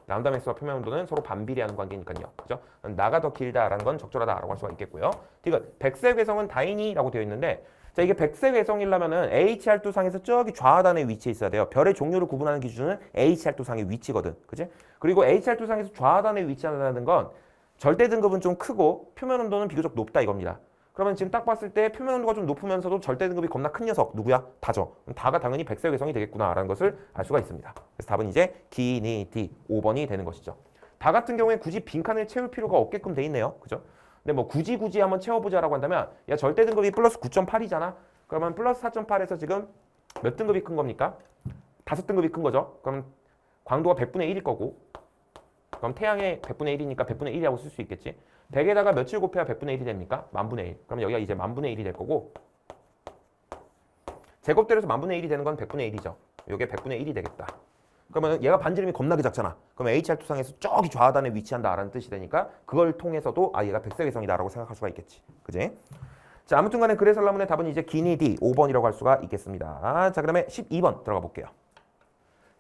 Speaker 1: 람다 맥스와 표면 온도는 서로 반비례하는 관계니까요. 그죠? 나가 더 길다라는 건 적절하다라고 할 수가 있겠고요. 디귿 백색 외성은 다인이라고 되어 있는데, 자, 이게 백색 외성이려면은 HR도상에서 저기 좌하단에 위치해 있어야 돼요. 별의 종류를 구분하는 기준은 HR도상의 위치거든. 그지? 그리고 HR도상에서 좌하단에 위치한다는 건 절대 등급은 좀 크고 표면 온도는 비교적 높다 이겁니다. 그러면 지금 딱 봤을 때 표면 온도가 좀 높으면서도 절대 등급이 겁나 큰 녀석 누구야? 다죠. 다가 당연히 백색 외성이 되겠구나라는 것을 알 수가 있습니다. 그래서 답은 이제 기니 D 5번이 되는 것이죠. 다 같은 경우에 굳이 빈칸을 채울 필요가 없게끔 돼 있네요. 그죠? 근데 뭐 굳이 한번 채워보자라고 한다면 야, 절대 등급이 플러스 9.8이잖아. 그러면 플러스 4.8에서 지금 몇 등급이 큰 겁니까? 5등급이 큰 거죠. 그럼 광도가 100분의 1일 거고, 그럼 태양의 100분의 1이니까 100분의 1이라고 쓸 수 있겠지. 100에다가 며칠 곱해야 100분의 1이 됩니까? 만분의 1. 그럼 여기가 이제 만분의 1이 될 거고, 제곱대로서 만분의 1이 되는 건 100분의 1이죠. 이게 100분의 1이 되겠다. 그러면 얘가 반지름이 겁나게 작잖아. 그럼 HR투상에서 저기 좌하단에 위치한다라는 뜻이 되니까 그걸 통해서도 얘가 백색 외성이다라고 생각할 수가 있겠지. 그지? 자, 아무튼 간에 그래서 설문의 답은 이제 기니 D 5번이라고 할 수가 있겠습니다. 자, 그다음에 12번 들어가 볼게요.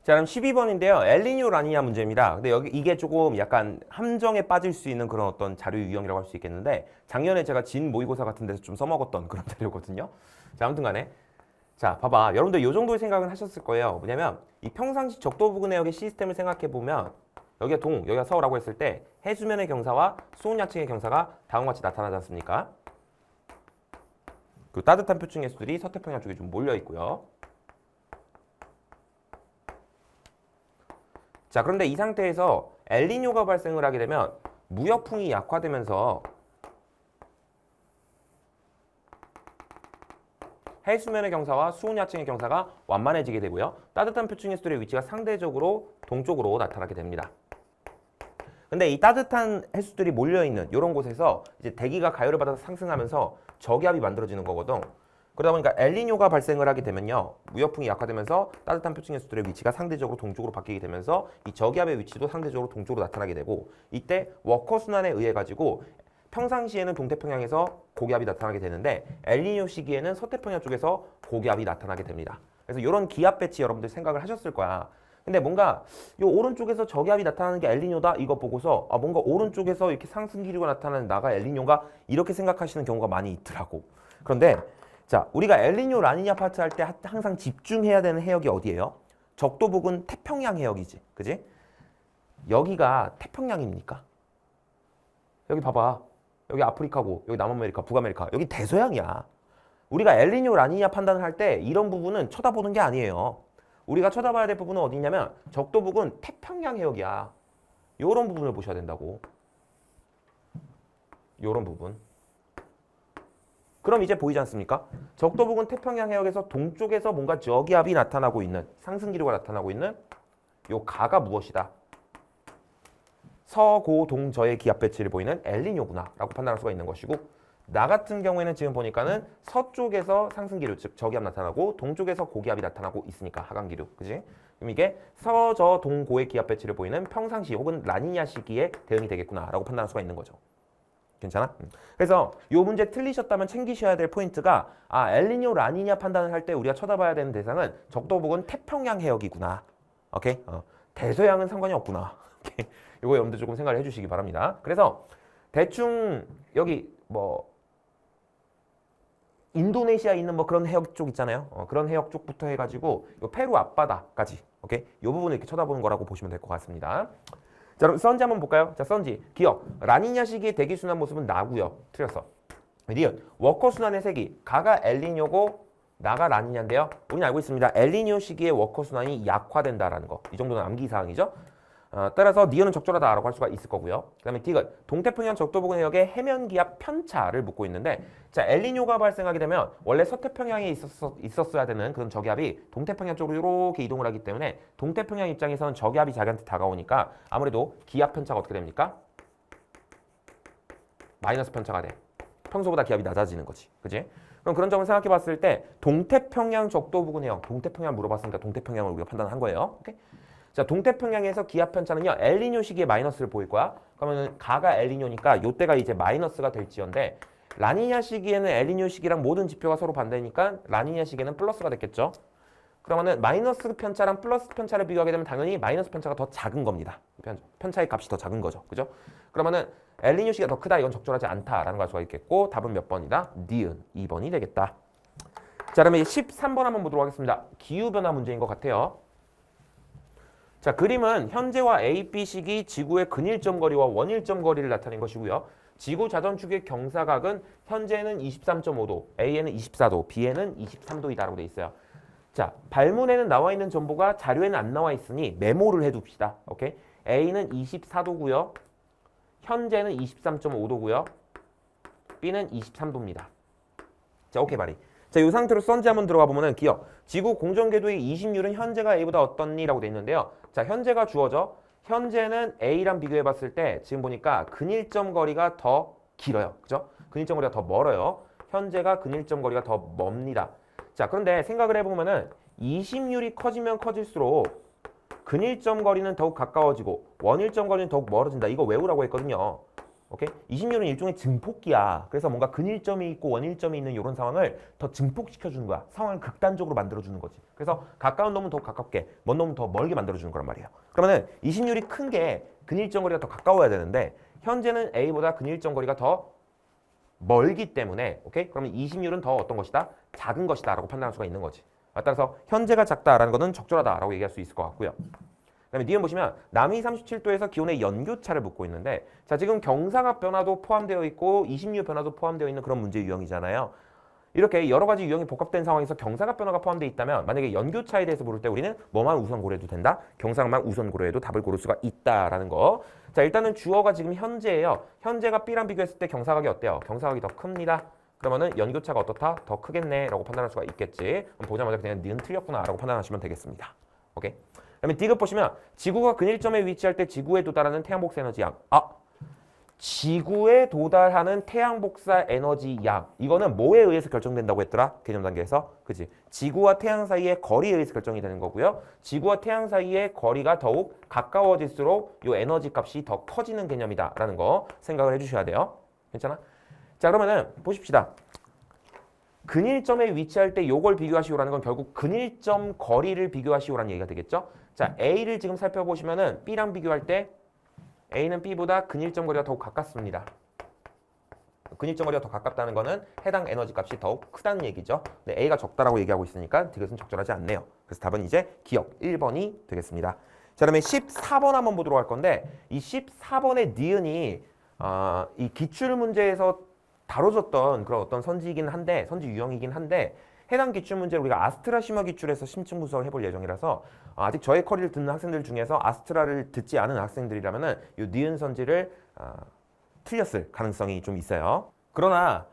Speaker 1: 자, 그럼 12번인데요. 엘니뇨 라니냐 문제입니다. 근데 여기 이게 조금 약간 함정에 빠질 수 있는 그런 어떤 자료 유형이라고 할 수 있겠는데 작년에 제가 진 모의고사 같은 데서 좀 써먹었던 그런 자료거든요. 자, 아무튼 간에 자, 봐봐. 여러분들 이 정도의 생각은 하셨을 거예요. 뭐냐면 이 평상시 적도 부근 해역의 시스템을 생각해 보면 여기가 동, 여기가 서라고 했을 때 해수면의 경사와 수온 약층의 경사가 다음과 같이 나타나지 않습니까? 그 따뜻한 표층 해수들이 서태평양 쪽에 좀 몰려 있고요. 자, 그런데 이 상태에서 엘니뇨가 발생을 하게 되면 무역풍이 약화되면서 해수면의 경사와 수온 약층의 경사가 완만해지게 되고요. 따뜻한 표층 해수들의 위치가 상대적으로 동쪽으로 나타나게 됩니다. 근데 이 따뜻한 해수들이 몰려있는 이런 곳에서 이제 대기가 가열을 받아서 상승하면서 저기압이 만들어지는 거거든. 그러다 보니까 엘니뇨가 발생을 하게 되면요. 무역풍이 약화되면서 따뜻한 표층 해수들의 위치가 상대적으로 동쪽으로 바뀌게 되면서 이 저기압의 위치도 상대적으로 동쪽으로 나타나게 되고 이때 워커 순환에 의해 가지고 평상시에는 동태평양에서 고기압이 나타나게 되는데 엘니뇨 시기에는 서태평양 쪽에서 고기압이 나타나게 됩니다. 그래서 이런 기압 배치 여러분들 생각을 하셨을 거야. 근데 뭔가 이 오른쪽에서 저기압이 나타나는 게 엘니뇨다 이거 보고서 뭔가 오른쪽에서 이렇게 상승 기류가 나타나는 나가 엘니뇨가 이렇게 생각하시는 경우가 많이 있더라고. 그런데 자, 우리가 엘니뇨 라니냐 파트 할 때 항상 집중해야 되는 해역이 어디예요? 적도 부근 태평양 해역이지. 그지? 여기가 태평양입니까? 여기 봐봐. 여기 아프리카고 여기 남아메리카, 북아메리카. 여기 대서양이야. 우리가 엘니뇨 라니냐 판단을 할 때 이런 부분은 쳐다보는 게 아니에요. 우리가 쳐다봐야 될 부분은 어디냐면 적도 부근 태평양 해역이야. 요런 부분을 보셔야 된다고. 요런 부분. 그럼 이제 보이지 않습니까? 적도 부근 태평양 해역에서 동쪽에서 뭔가 저기압이 나타나고 있는 상승 기류가 나타나고 있는 요 가가 무엇이다? 서고동저의 기압 배치를 보이는 엘니뇨구나 라고 판단할 수가 있는 것이고 나 같은 경우에는 지금 보니까는 서쪽에서 상승 기류 즉 저기압 나타나고 동쪽에서 고기압이 나타나고 있으니까 하강 기류 그지? 그럼 이게 서저동고의 기압 배치를 보이는 평상시 혹은 라니냐 시기에 대응이 되겠구나 라고 판단할 수가 있는 거죠. 괜찮아? 그래서 이 문제 틀리셨다면 챙기셔야 될 포인트가 엘니뇨 라니냐 판단을 할 때 우리가 쳐다봐야 되는 대상은 적도 부근 태평양 해역이구나. 오케이? 대서양은 상관이 없구나. 오케이? 이거 여러분들 조금 생각을 해주시기 바랍니다. 그래서 대충 여기 뭐 인도네시아 있는 뭐 그런 해역 쪽 있잖아요. 그런 해역 쪽부터 해가지고 요 페루 앞바다까지 오케이? 이 부분을 이렇게 쳐다보는 거라고 보시면 될 것 같습니다. 자, 그럼 선지 한번 볼까요? 자, 선지 기억 라니냐 시기의 대기 순환 모습은 나고요. 틀렸어. 니은 워커 순환의 세기 가가 엘니뇨고 나가 라니냐인데요. 우리는 알고 있습니다. 엘니뇨 시기의 워커 순환이 약화된다라는 거. 이 정도는 암기 사항이죠. 따라서 니은은 적절하다라고 할 수가 있을 거고요. 그 다음에 디귿 동태평양 적도 부근 해역의 해면 기압 편차를 묻고 있는데 자 엘니뇨가 발생하게 되면 원래 서태평양에 있었어야 되는 그런 저기압이 동태평양 쪽으로 이렇게 이동을 하기 때문에 동태평양 입장에서는 저기압이 자기한테 다가오니까 아무래도 기압 편차가 어떻게 됩니까? 마이너스 편차가 돼. 평소보다 기압이 낮아지는 거지. 그지? 그럼 그런 점을 생각해 봤을 때 동태평양 적도 부근 해역 동태평양 물어봤으니까 동태평양을 우리가 판단한 거예요. 오케이? 자, 동태평양에서 기압 편차는요. 엘니뇨 시기에 마이너스를 보일 거야. 그러면 가가 엘니뇨니까 요때가 이제 마이너스가 될지언데 라니냐 시기에는 엘니뇨 시기랑 모든 지표가 서로 반대니까 라니냐 시기에는 플러스가 됐겠죠. 그러면은 마이너스 편차랑 플러스 편차를 비교하게 되면 당연히 마이너스 편차가 더 작은 겁니다. 편차의 값이 더 작은 거죠. 그죠? 그러면은 엘니뇨 시기가 더 크다. 이건 적절하지 않다라는 걸 알 수가 있겠고 답은 몇 번이다? 니은 2번이 되겠다. 자, 그러면 13번 한번 보도록 하겠습니다. 기후변화 문제인 것 같아요. 자, 그림은 현재와 A, B 시기 지구의 근일점 거리와 원일점 거리를 나타낸 것이고요. 지구 자전축의 경사각은 현재는 23.5도, A에는 24도, B에는 23도이다라고 돼 있어요. 자, 발문에는 나와 있는 정보가 자료에는 안 나와 있으니 메모를 해둡시다. 오케이? A는 24도고요. 현재는 23.5도고요. B는 23도입니다. 자, 오케이 말이. 자, 이 상태로 선지 한번 들어가 보면은 기억. 지구 공전 궤도의 이식률은 현재가 A보다 어떻니라고 돼 있는데요. 자, 현재가 주어져. 현재는 A랑 비교해 봤을 때 지금 보니까 근일점 거리가 더 길어요. 그죠? 근일점 거리가 더 멀어요. 현재가 근일점 거리가 더 멉니다. 자, 그런데 생각을 해보면은 이식률이 커지면 커질수록 근일점 거리는 더욱 가까워지고 원일점 거리는 더욱 멀어진다. 이거 외우라고 했거든요. 오케이? 20율은 일종의 증폭기야. 그래서 뭔가 근일점이 있고 원일점이 있는 이런 상황을 더 증폭시켜주는 거야. 상황을 극단적으로 만들어주는 거지. 그래서 가까운 놈은 더 가깝게, 먼 놈은 더 멀게 만들어주는 거란 말이에요. 그러면은 20율이 큰 게 근일점 거리가 더 가까워야 되는데 현재는 A보다 근일점 거리가 더 멀기 때문에 오케이? 그러면 20율은 더 어떤 것이다? 작은 것이다 라고 판단할 수가 있는 거지. 따라서 현재가 작다라는 것은 적절하다라고 얘기할 수 있을 것 같고요. 그다음에 니은 보시면 남이 37도에서 기온의 연교차를 묻고 있는데 자 지금 경사각 변화도 포함되어 있고 20류 변화도 포함되어 있는 그런 문제 유형이잖아요. 이렇게 여러 가지 유형이 복합된 상황에서 경사각 변화가 포함되어 있다면 만약에 연교차에 대해서 물을 때 우리는 뭐만 우선 고려해도 된다? 경사각만 우선 고려해도 답을 고를 수가 있다라는 거. 자 일단은 주어가 지금 현재예요. 현재가 B랑 비교했을 때 경사각이 어때요? 경사각이 더 큽니다. 그러면은 연교차가 어떻다? 더 크겠네 라고 판단할 수가 있겠지. 보자마자 그냥 니은 틀렸구나 라고 판단하시면 되겠습니다. 오케이? 그다음에 D급 보시면 지구가 근일점에 위치할 때 지구에 도달하는 태양 복사 에너지 양. 지구에 도달하는 태양 복사 에너지 양. 이거는 뭐에 의해서 결정된다고 했더라? 개념 단계에서. 그지? 지구와 태양 사이의 거리에 의해서 결정이 되는 거고요. 지구와 태양 사이의 거리가 더욱 가까워질수록 이 에너지 값이 더 커지는 개념이다라는 거 생각을 해주셔야 돼요. 괜찮아? 자 그러면은 보십시다. 근일점에 위치할 때 요걸 비교하시오라는 건 결국 근일점 거리를 비교하시오라는 얘기가 되겠죠. 자 A를 지금 살펴보시면은 B랑 비교할 때 A는 B보다 근일점 거리가 더욱 가깝습니다. 근일점 거리가 더 가깝다는 거는 해당 에너지 값이 더욱 크다는 얘기죠. 근데 A가 적다라고 얘기하고 있으니까 이것은 적절하지 않네요. 그래서 답은 이제 기억 1번이 되겠습니다. 자 그러면 14번 한번 보도록 할 건데 이 14번의 니은이 이 기출 문제에서 다뤄졌던 그런 어떤 선지 유형이긴 한데 해당 기출 문제를 우리가 아스트라 심화 기출에서 심층 분석을 해볼 예정이라서 아직 저의 커리를 듣는 학생들 중에서 아스트라를 듣지 않은 학생들이라면은 이 니은 선지를 틀렸을 가능성이 좀 있어요. 그러나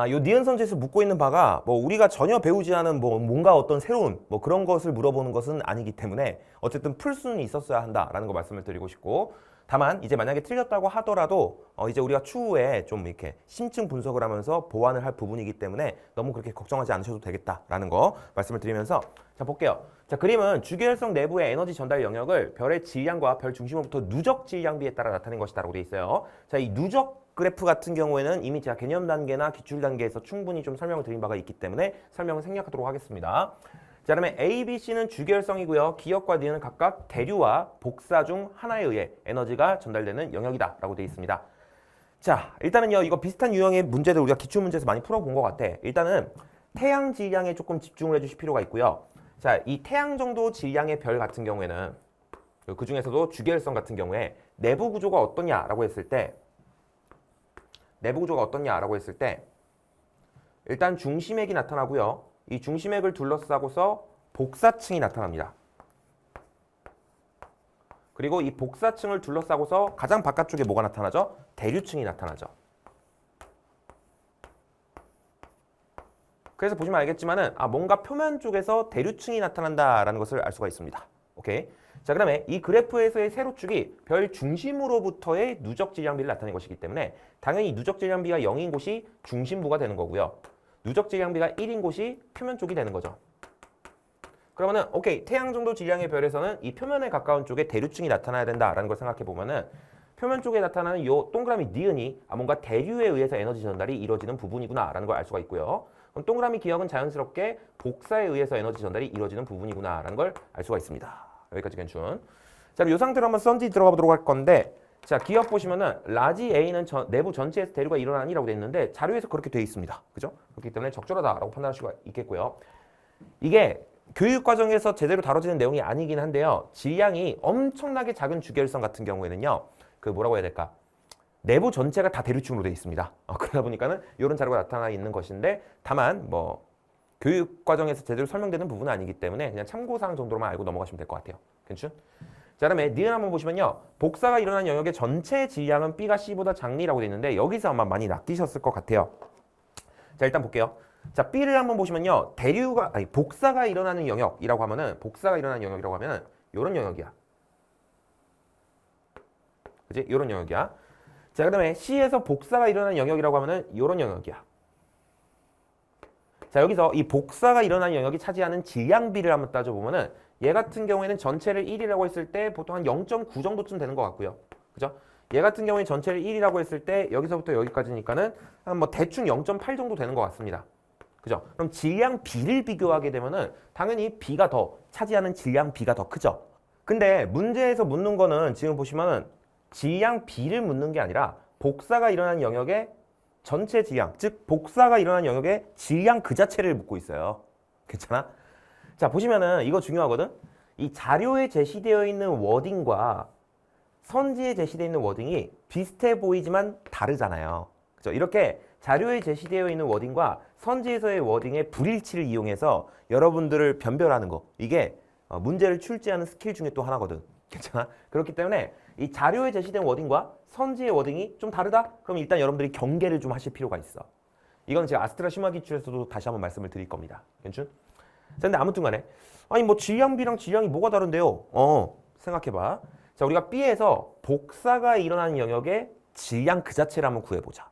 Speaker 1: 이 니은 선지에서 묻고 있는 바가 뭐 우리가 전혀 배우지 않은 뭐 뭔가 어떤 새로운 뭐 그런 것을 물어보는 것은 아니기 때문에 어쨌든 풀 수는 있었어야 한다라는 거 말씀을 드리고 싶고. 다만 이제 만약에 틀렸다고 하더라도 이제 우리가 추후에 좀 이렇게 심층 분석을 하면서 보완을 할 부분이기 때문에 너무 그렇게 걱정하지 않으셔도 되겠다라는 거 말씀을 드리면서 자 볼게요. 자 그림은 주계열성 내부의 에너지 전달 영역을 별의 질량과 별 중심으로부터 누적 질량비에 따라 나타낸 것이다라고 돼 있어요. 자 이 누적 그래프 같은 경우에는 이미 제가 개념 단계나 기출 단계에서 충분히 좀 설명을 드린 바가 있기 때문에 설명을 생략하도록 하겠습니다. 자 그러면 A, B, C는 주계열성이고요. 기역과 니은은 각각 대류와 복사 중 하나에 의해 에너지가 전달되는 영역이다 라고 되어 있습니다. 자 일단은요 이거 비슷한 유형의 문제들 우리가 기출문제에서 많이 풀어본 것 같아. 일단은 태양 질량에 조금 집중을 해주실 필요가 있고요. 자 이 태양 정도 질량의 별 같은 경우에는 그 중에서도 주계열성 같은 경우에 내부 구조가 어떠냐라고 했을 때 일단 중심액이 나타나고요. 이 중심액을 둘러싸고서 복사층이 나타납니다. 그리고 이 복사층을 둘러싸고서 가장 바깥쪽에 뭐가 나타나죠? 대류층이 나타나죠. 그래서 보시면 알겠지만은 뭔가 표면 쪽에서 대류층이 나타난다라는 것을 알 수가 있습니다. 오케이. 자 그다음에 이 그래프에서의 세로축이 별 중심으로부터의 누적 질량비를 나타낸 것이기 때문에 당연히 누적 질량비가 0인 곳이 중심부가 되는 거고요. 누적 질량비가 1인 곳이 표면 쪽이 되는 거죠. 그러면은 오케이 태양 정도 질량의 별에서는 이 표면에 가까운 쪽에 대류층이 나타나야 된다라는 걸 생각해 보면은 표면 쪽에 나타나는 이 동그라미 니은이 뭔가 대류에 의해서 에너지 전달이 이루어지는 부분이구나라는 걸 알 수가 있고요. 그럼 동그라미 기역은 자연스럽게 복사에 의해서 에너지 전달이 이루어지는 부분이구나라는 걸 알 수가 있습니다. 여기까지 괜춘. 자, 이 상태로 한번 선지 들어가 보도록 할 건데 자, 기억 보시면은 라지 A는 내부 전체에서 대류가 일어나니라고 되어 있는데 자료에서 그렇게 되어 있습니다. 그죠? 그렇기 때문에 적절하다라고 판단할 수가 있겠고요. 이게 교육 과정에서 제대로 다뤄지는 내용이 아니긴 한데요. 질량이 엄청나게 작은 주계열성 같은 경우에는요. 그 뭐라고 해야 될까? 내부 전체가 다 대류층으로 되어 있습니다. 그러다 보니까는 이런 자료가 나타나 있는 것인데 다만 뭐 교육 과정에서 제대로 설명되는 부분은 아니기 때문에 그냥 참고사항 정도로만 알고 넘어가시면 될 것 같아요. 괜찮? 자, 그다음에 니은 한번 보시면요. 복사가 일어난 영역의 전체 질량은 B가 C보다 작니라고 되어 있는데 여기서 아마 많이 낚이셨을 것 같아요. 자, 일단 볼게요. 자, B를 한번 보시면요. 복사가 일어나는 영역이라고 하면은 요런 영역이야. 그지? 요런 영역이야. 자, 그다음에 C에서 복사가 일어나는 영역이라고 하면은 요런 영역이야. 자, 여기서 이 복사가 일어나는 영역이 차지하는 질량비를 한번 따져보면은 얘 같은 경우에는 전체를 1이라고 했을 때 보통 한 0.9 정도쯤 되는 것 같고요. 그죠? 얘 같은 경우에 전체를 1이라고 했을 때 여기서부터 여기까지니까는 한 뭐 대충 0.8 정도 되는 것 같습니다. 그죠? 그럼 질량 B를 비교하게 되면은 당연히 B가 더 차지하는 질량 B가 더 크죠. 근데 문제에서 묻는 거는 지금 보시면은 질량 B를 묻는 게 아니라 복사가 일어나는 영역의 전체 질량, 즉 복사가 일어나는 영역의 질량 그 자체를 묻고 있어요. 괜찮아? 자, 보시면은 이거 중요하거든. 이 자료에 제시되어 있는 워딩과 선지에 제시되어 있는 워딩이 비슷해 보이지만 다르잖아요. 그죠? 이렇게 자료에 제시되어 있는 워딩과 선지에서의 워딩의 불일치를 이용해서 여러분들을 변별하는 거. 이게 문제를 출제하는 스킬 중에 또 하나거든. 괜찮아? 그렇기 때문에 이 자료에 제시된 워딩과 선지의 워딩이 좀 다르다? 그럼 일단 여러분들이 경계를 좀 하실 필요가 있어. 이건 제가 아스트라 심화 기출에서도 다시 한번 말씀을 드릴 겁니다. 괜찮? 자, 근데 아무튼 간에 아니 뭐 질량 B랑 질량이 뭐가 다른데요? 생각해봐. 자, 우리가 B에서 복사가 일어나는 영역의 질량 그 자체를 한번 구해보자.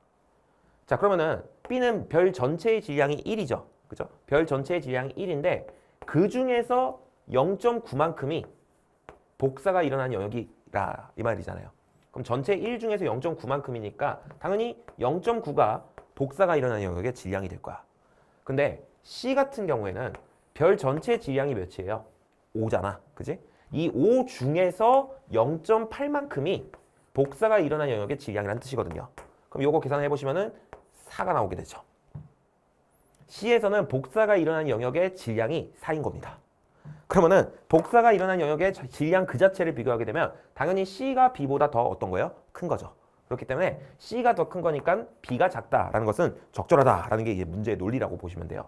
Speaker 1: 자, 그러면은 B는 별 전체의 질량이 1이죠. 그죠? 별 전체의 질량이 1인데 그 중에서 0.9만큼이 복사가 일어나는 영역이라 이 말이잖아요. 그럼 전체 1 중에서 0.9만큼이니까 당연히 0.9가 복사가 일어나는 영역의 질량이 될 거야. 근데 C 같은 경우에는 별 전체 질량이 몇이에요? 5잖아. 그지? 이 5 중에서 0.8만큼이 복사가 일어나는 영역의 질량이라는 뜻이거든요. 그럼 요거 계산해 보시면은 4가 나오게 되죠. C에서는 복사가 일어나는 영역의 질량이 4인 겁니다. 그러면은 복사가 일어나는 영역의 질량 그 자체를 비교하게 되면 당연히 C가 B보다 더 어떤 거예요? 큰 거죠. 그렇기 때문에 C가 더 큰 거니까 B가 작다라는 것은 적절하다라는 게 이제 문제의 논리라고 보시면 돼요.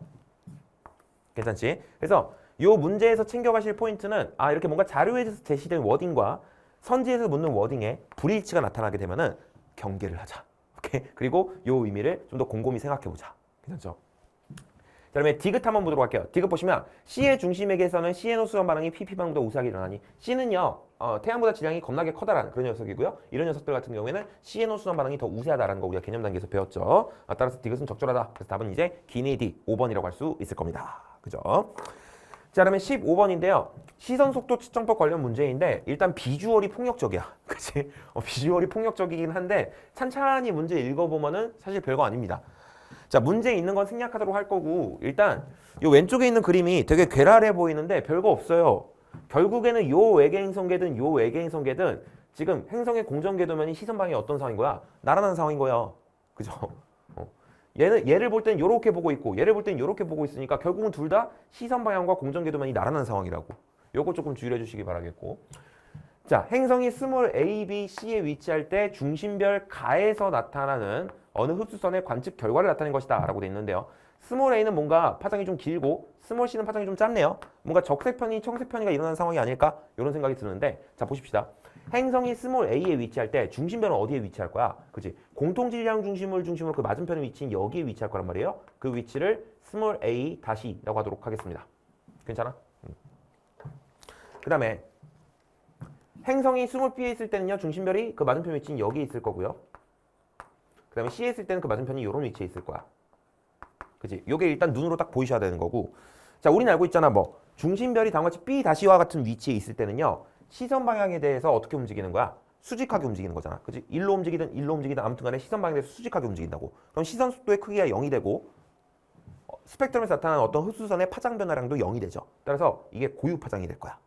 Speaker 1: 괜찮지? 그래서 이 문제에서 챙겨가실 포인트는 이렇게 뭔가 자료에서 제시된 워딩과 선지에서 묻는 워딩에 불일치가 나타나게 되면은 경계를 하자. 오케이? 그리고 이 의미를 좀 더 곰곰이 생각해보자. 괜찮죠? 자, 그다음에 디귿 한번 보도록 할게요. 디귿 보시면 C의 중심에게서는 CNO 수원 반응이 pp방보다 우세하게 일어나니 C는요 태양보다 질량이 겁나게 커다란 그런 녀석이고요. 이런 녀석들 같은 경우에는 CNO 수원 반응이 더 우세하다라는 거 우리가 개념 단계에서 배웠죠. 따라서 디귿은 적절하다. 그래서 답은 이제 기니 D 5번이라고 할 수 있을 겁니다. 그죠? 자, 그러면 15번인데요. 시선 속도 측정법 관련 문제인데 일단 비주얼이 폭력적이야. 그치? 비주얼이 폭력적이긴 한데 찬찬히 문제 읽어보면은 사실 별거 아닙니다. 자, 문제에 있는 건 생략하도록 할 거고 일단 이 왼쪽에 있는 그림이 되게 괴랄해 보이는데 별거 없어요. 결국에는 요 외계 행성계든 요 외계 행성계든 지금 행성의 공전 궤도면이 시선 방향이 어떤 상황인 거야? 나란한 상황인 거야. 그죠? 얘를 볼 땐 요렇게 보고 있고 얘를 볼 땐 요렇게 보고 있으니까 결국은 둘 다 시선 방향과 공전 궤도면이 나란한 상황이라고. 요거 조금 주의해 주시기 바라겠고. 자, 행성이 스몰 a, b, c에 위치할 때 중심별 가에서 나타나는 어느 흡수선의 관측 결과를 나타낸 것이다 라고 돼 있는데요. 스몰 a는 뭔가 파장이 좀 길고 스몰 c는 파장이 좀 짧네요. 뭔가 적색편이 청색편이가 일어나는 상황이 아닐까? 이런 생각이 드는데 자, 보십시다. 행성이 스몰 a에 위치할 때 중심별은 어디에 위치할 거야? 그치? 공통질량 중심을 중심으로 그 맞은편에 위치인 여기에 위치할 거란 말이에요. 그 위치를 스몰 a 다시라고 하도록 하겠습니다. 괜찮아? 그 다음에 행성이 스몰 b에 있을 때는요. 중심별이 그 맞은편 위치인 여기에 있을 거고요. 그 다음에 C에 있을 때는 그 맞은편이 이런 위치에 있을 거야. 그치? 요게 일단 눈으로 딱 보이셔야 되는 거고. 자, 우리는 알고 있잖아. 뭐 중심별이 다음같이 B 다시와 같은 위치에 있을 때는요. 시선 방향에 대해서 어떻게 움직이는 거야? 수직하게 움직이는 거잖아. 그치? 일로 움직이든 아무튼 간에 시선 방향에 대해서 수직하게 움직인다고. 그럼 시선 속도의 크기가 0이 되고 스펙트럼에서 나타나는 어떤 흡수선의 파장 변화량도 0이 되죠. 따라서 이게 고유 파장이 될 거야.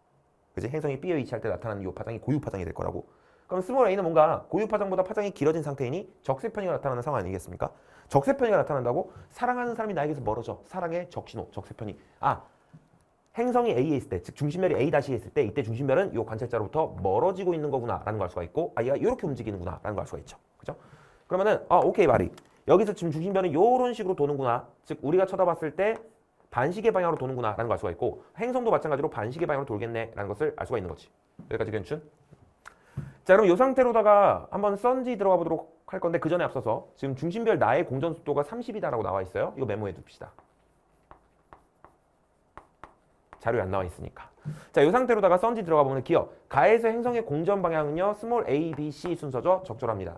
Speaker 1: 그치? 행성이 B에 위치할 때 나타나는 이 파장이 고유 파장이 될 거라고. 그럼 스몰 a는 뭔가 고유 파장보다 파장이 길어진 상태이니 적세편이가 나타나는 상황 아니겠습니까? 적세편이가 나타난다고 사랑하는 사람이 나에게서 멀어져. 사랑의 적신호, 적세편이. 행성이 A에 있을 때, 즉 중심별이 A-에 있을 때 이때 중심별은 이 관찰자로부터 멀어지고 있는 거구나 라는 걸 알 수가 있고 얘가 이렇게 움직이는구나 라는 걸 알 수가 있죠. 그죠? 그러면은 오케이 말이. 여기서 지금 중심별은 이런 식으로 도는구나. 즉 우리가 쳐다봤을 때 반시계 방향으로 도는구나 라는 걸 알 수가 있고 행성도 마찬가지로 반시계 방향으로 돌겠네 라는 것을 알 수가 있는 거지. 여기까지 괜춘? 자, 그럼 이 상태로다가 한번 선지 들어가 보도록 할 건데 그 전에 앞서서 지금 중심별 나의 공전 속도가 30이다라고 나와 있어요. 이거 메모해 둡시다. 자료에 안 나와 있으니까. 자, 이 상태로다가 선지 들어가 보면 기억. 가에서 행성의 공전 방향은요. 스몰 a, b, c 순서죠. 적절합니다.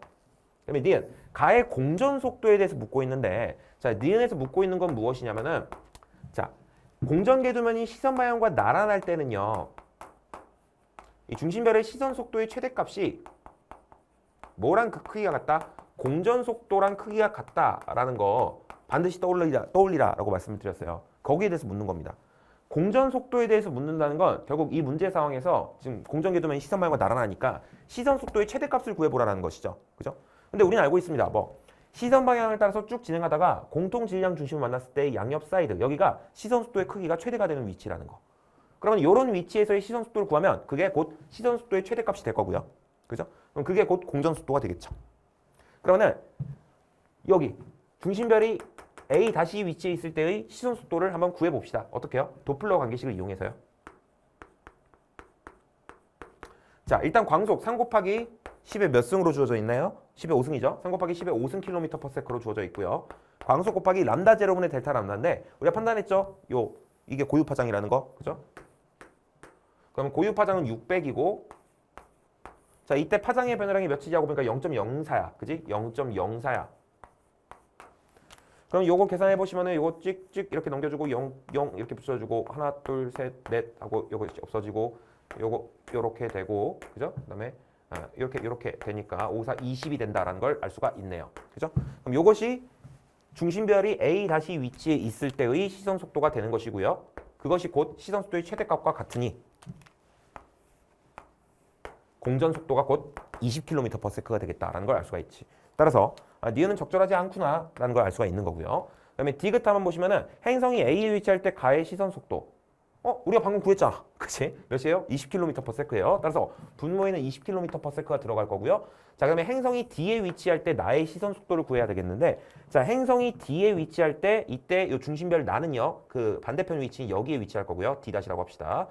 Speaker 1: 그다음에 니은. 가의 공전 속도에 대해서 묻고 있는데 자, 니은에서 묻고 있는 건 무엇이냐면은 자, 공전 궤도면이 시선 방향과 나란할 때는요. 이 중심별의 시선 속도의 최대값이 뭐랑 그 크기가 같다? 공전 속도랑 크기가 같다라는 거 반드시 떠올리라라고 말씀을 드렸어요. 거기에 대해서 묻는 겁니다. 공전 속도에 대해서 묻는다는 건 결국 이 문제 상황에서 지금 공전 궤도면 시선 방향과 나란하니까 시선 속도의 최대값을 구해보라는 것이죠. 그죠? 근데 우리는 알고 있습니다. 뭐 시선 방향을 따라서 쭉 진행하다가 공통 질량 중심을 만났을 때 양옆 사이드 여기가 시선 속도의 크기가 최대가 되는 위치라는 거. 그러면 이런 위치에서의 시선 속도를 구하면 그게 곧 시선 속도의 최대값이 될 거고요. 그죠? 그럼 그게 곧 공전 속도가 되겠죠. 그러면은 여기 중심별이 A 다시 위치에 있을 때의 시선 속도를 한번 구해 봅시다. 어떻게 해요? 도플러 관계식을 이용해서요. 자, 일단 광속 3 곱하기 10의 몇 승으로 주어져 있나요? 10의 5승이죠. 3 곱하기 10의 5승 km/s로 주어져 있고요. 광속 곱하기 람다 제로분의 델타 람다인데 우리가 판단했죠? 이게 고유 파장이라는 거. 그죠? 그럼 고유 파장은 600이고 자, 이때 파장의 변화량이 몇이지 하고 보니까 0.04야. 그지? 0.04야. 그럼 요거 계산해 보시면은 요거 찍찍 이렇게 넘겨주고 0 이렇게 붙여주고 하나 둘 셋 넷 하고 요거 없어지고 요거 요렇게 되고 그죠? 그다음에 이렇게 되니까 5, 4, 20이 된다라는 걸 알 수가 있네요. 그죠? 그럼 요것이 중심별이 A 다시 위치에 있을 때의 시선 속도가 되는 것이고요. 그것이 곧 시선 속도의 최대값과 같으니 공전 속도가 곧 20km/s가 되겠다라는 걸 알 수가 있지. 따라서 니은은 적절하지 않구나라는 걸 알 수가 있는 거고요. 그다음에 디귿 한번 보시면은 행성이 A에 위치할 때 가의 시선 속도. 우리가 방금 구했잖아. 그치? 몇이에요? 20km/s예요. 따라서 분모에는 20km/s가 들어갈 거고요. 자, 그다음에 행성이 D에 위치할 때 나의 시선 속도를 구해야 되겠는데 자, 행성이 D에 위치할 때 이때 요 중심별 나는요. 그 반대편 위치는 여기에 위치할 거고요. D-라고 합시다.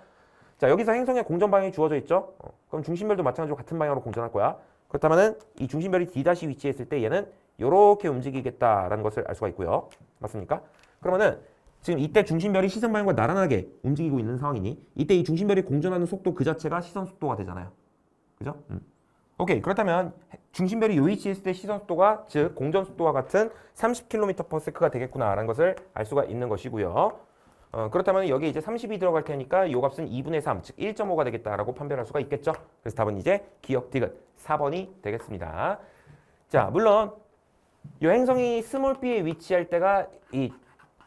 Speaker 1: 자, 여기서 행성의 공전 방향이 주어져 있죠? 그럼 중심별도 마찬가지로 같은 방향으로 공전할 거야. 그렇다면은 이 중심별이 D- 위치에 있을 때 얘는 이렇게 움직이겠다라는 것을 알 수가 있고요. 맞습니까? 그러면은 지금 이때 중심별이 시선 방향과 나란하게 움직이고 있는 상황이니 이때 이 중심별이 공전하는 속도 그 자체가 시선 속도가 되잖아요. 그죠? 오케이. 그렇다면 중심별이 요 위치에 있을 때 시선 속도가 즉 공전 속도와 같은 30km/s가 되겠구나라는 것을 알 수가 있는 것이고요. 그렇다면 여기 이제 30이 들어갈 테니까 요 값은 2분의 3, 즉 1.5가 되겠다라고 판별할 수가 있겠죠. 그래서 답은 이제 기역 디귿 4번이 되겠습니다. 자, 물론 이 행성이 스몰 b에 위치할 때가 이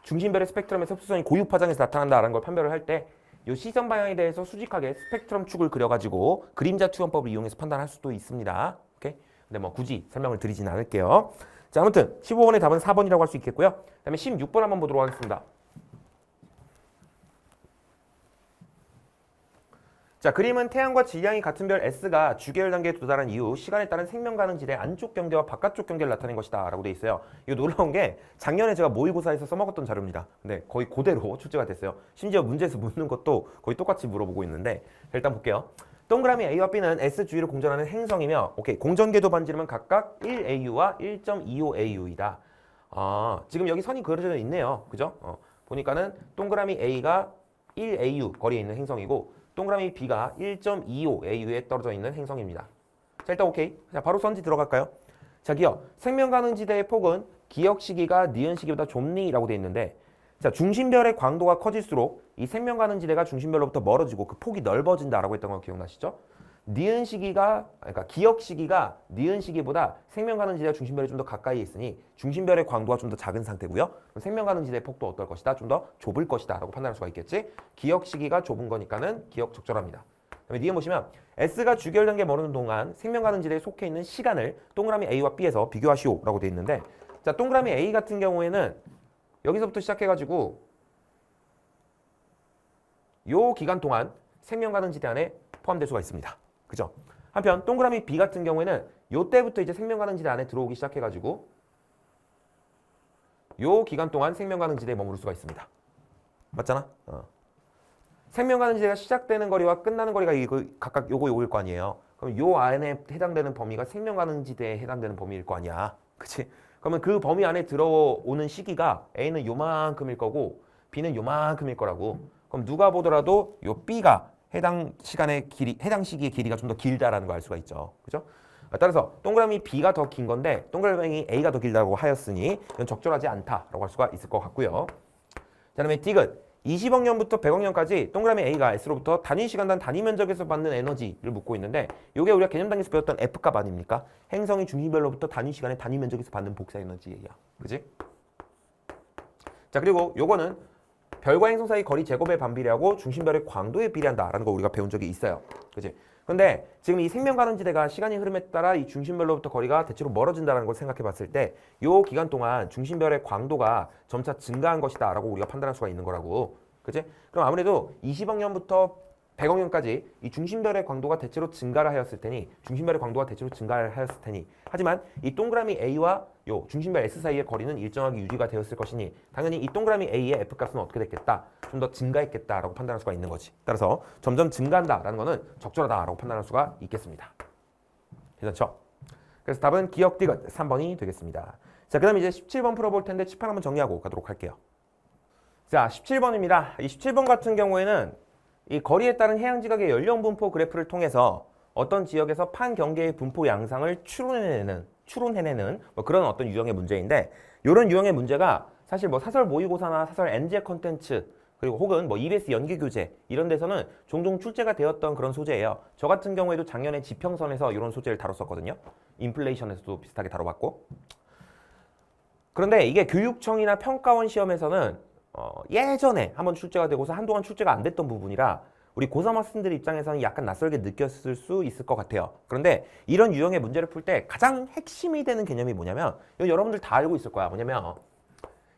Speaker 1: 중심별의 스펙트럼의 흡수선이 고유 파장에서 나타난다라는 걸 판별을 할 때 이 시선 방향에 대해서 수직하게 스펙트럼 축을 그려가지고 그림자 투영법을 이용해서 판단할 수도 있습니다. 오케이? 근데 뭐 굳이 설명을 드리진 않을게요. 자, 아무튼 15번의 답은 4번이라고 할 수 있겠고요. 그다음에 16번 한번 보도록 하겠습니다. 자, 그림은 태양과 질량이 같은 별 S가 주계열 단계에 도달한 이후 시간에 따른 생명 가능지대 안쪽 경계와 바깥쪽 경계를 나타낸 것이다 라고 돼 있어요. 이거 놀라운 게 작년에 제가 모의고사에서 써먹었던 자료입니다. 근데 거의 그대로 출제가 됐어요. 심지어 문제에서 묻는 것도 거의 똑같이 물어보고 있는데 일단 볼게요. 동그라미 A와 B는 S 주위를 공전하는 행성이며 오케이, 공전궤도 반지름은 각각 1AU와 1.25AU이다. 지금 여기 선이 그려져 있네요. 그죠? 보니까는 동그라미 A가 1AU 거리에 있는 행성이고 동그라미 B가 1.25AU에 떨어져 있는 행성입니다. 자, 일단 오케이. 자, 바로 선지 들어갈까요? 자, 기억. 생명 가능지대의 폭은 기억 시기가 니은 시기보다 좁니라고 돼 있는데 자, 중심별의 광도가 커질수록 이 생명 가능지대가 중심별로부터 멀어지고 그 폭이 넓어진다라고 했던 거 기억나시죠? 니은 시기가 그러니까 기억 시기가 니은 시기보다 생명 가능지대와 중심별이 좀 더 가까이 있으니 중심별의 광도가 좀 더 작은 상태고요. 그럼 생명 가능지대의 폭도 어떨 것이다? 좀 더 좁을 것이다라고 판단할 수가 있겠지. 기억 시기가 좁은 거니까는 기억 적절합니다. 그다음에 니은 보시면 S가 주계열 단계에 머무는 동안 생명 가능지대에 속해 있는 시간을 동그라미 A와 B에서 비교하시오라고 돼 있는데 자, 동그라미 A 같은 경우에는 여기서부터 시작해가지고 요 기간 동안 생명 가능지대 안에 포함될 수가 있습니다. 그죠? 한편 동그라미 B 같은 경우에는 요때부터 이제 생명 가능지대 안에 들어오기 시작해가지고 요 기간 동안 생명 가능지대에 머무를 수가 있습니다. 맞잖아? 생명 가능지대가 시작되는 거리와 끝나는 거리가 이거 각각 요거일 거 아니에요. 그럼 요 안에 해당되는 범위가 생명 가능지대에 해당되는 범위일 거 아니야. 그치? 그러면 그 범위 안에 들어오는 시기가 A는 요만큼일 거고 B는 요만큼일 거라고. 그럼 누가 보더라도 요 B가 해당 시간의 길이, 해당 시기의 길이가 좀 더 길다라는 걸 알 수가 있죠. 그죠? 따라서 동그라미 B가 더 긴 건데 동그라미 A가 더 길다고 하였으니 이건 적절하지 않다라고 할 수가 있을 것 같고요. 자, 그다음에 디귿. 20억 년부터 100억 년까지 동그라미 A가 S로부터 단위 시간당 단위 면적에서 받는 에너지를 묻고 있는데 이게 우리가 개념 단위에서 배웠던 F값 아닙니까? 행성이 중심별로부터 단위 시간에 단위 면적에서 받는 복사 에너지예요. 그지? 자, 그리고 요거는 별과 행성 사이 거리 제곱에 반비례하고 중심별의 광도에 비례한다라는 거 우리가 배운 적이 있어요. 그지? 근데 지금 이 생명가는지대가 시간이 흐름에 따라 이 중심별로부터 거리가 대체로 멀어진다는 걸 생각해 봤을 때 이 기간 동안 중심별의 광도가 점차 증가한 것이다 라고 우리가 판단할 수가 있는 거라고. 그치? 그럼 아무래도 20억 년부터 100억 년까지 이 중심별의 광도가 대체로 증가를 하였을 테니 하지만 이 동그라미 A와 요 중심별 S 사이의 거리는 일정하게 유지가 되었을 것이니 당연히 이 동그라미 A의 F값은 어떻게 됐겠다? 좀 더 증가했겠다라고 판단할 수가 있는 거지. 따라서 점점 증가한다라는 거는 적절하다라고 판단할 수가 있겠습니다. 괜찮죠? 그래서 답은 기억 디귿 3번이 되겠습니다. 자, 그 다음에 이제 17번 풀어볼 텐데 칠판 한번 정리하고 가도록 할게요. 자, 17번입니다. 이 17번 같은 경우에는 이 거리에 따른 해양지각의 연령 분포 그래프를 통해서 어떤 지역에서 판경계의 분포 양상을 추론해내는 뭐 그런 어떤 유형의 문제인데 이런 유형의 문제가 사실 뭐 사설 모의고사나 사설 NG 컨텐츠 그리고 혹은 뭐 EBS 연계교재 이런 데서는 종종 출제가 되었던 그런 소재예요. 저 같은 경우에도 작년에 지평선에서 이런 소재를 다뤘었거든요. 인플레이션에서도 비슷하게 다뤄봤고. 그런데 이게 교육청이나 평가원 시험에서는 예전에 한번 출제가 되고서 한동안 출제가 안 됐던 부분이라 우리 고3 학생들 입장에서는 약간 낯설게 느꼈을 수 있을 것 같아요. 그런데 이런 유형의 문제를 풀 때 가장 핵심이 되는 개념이 뭐냐면 이거 여러분들 다 알고 있을 거야. 뭐냐면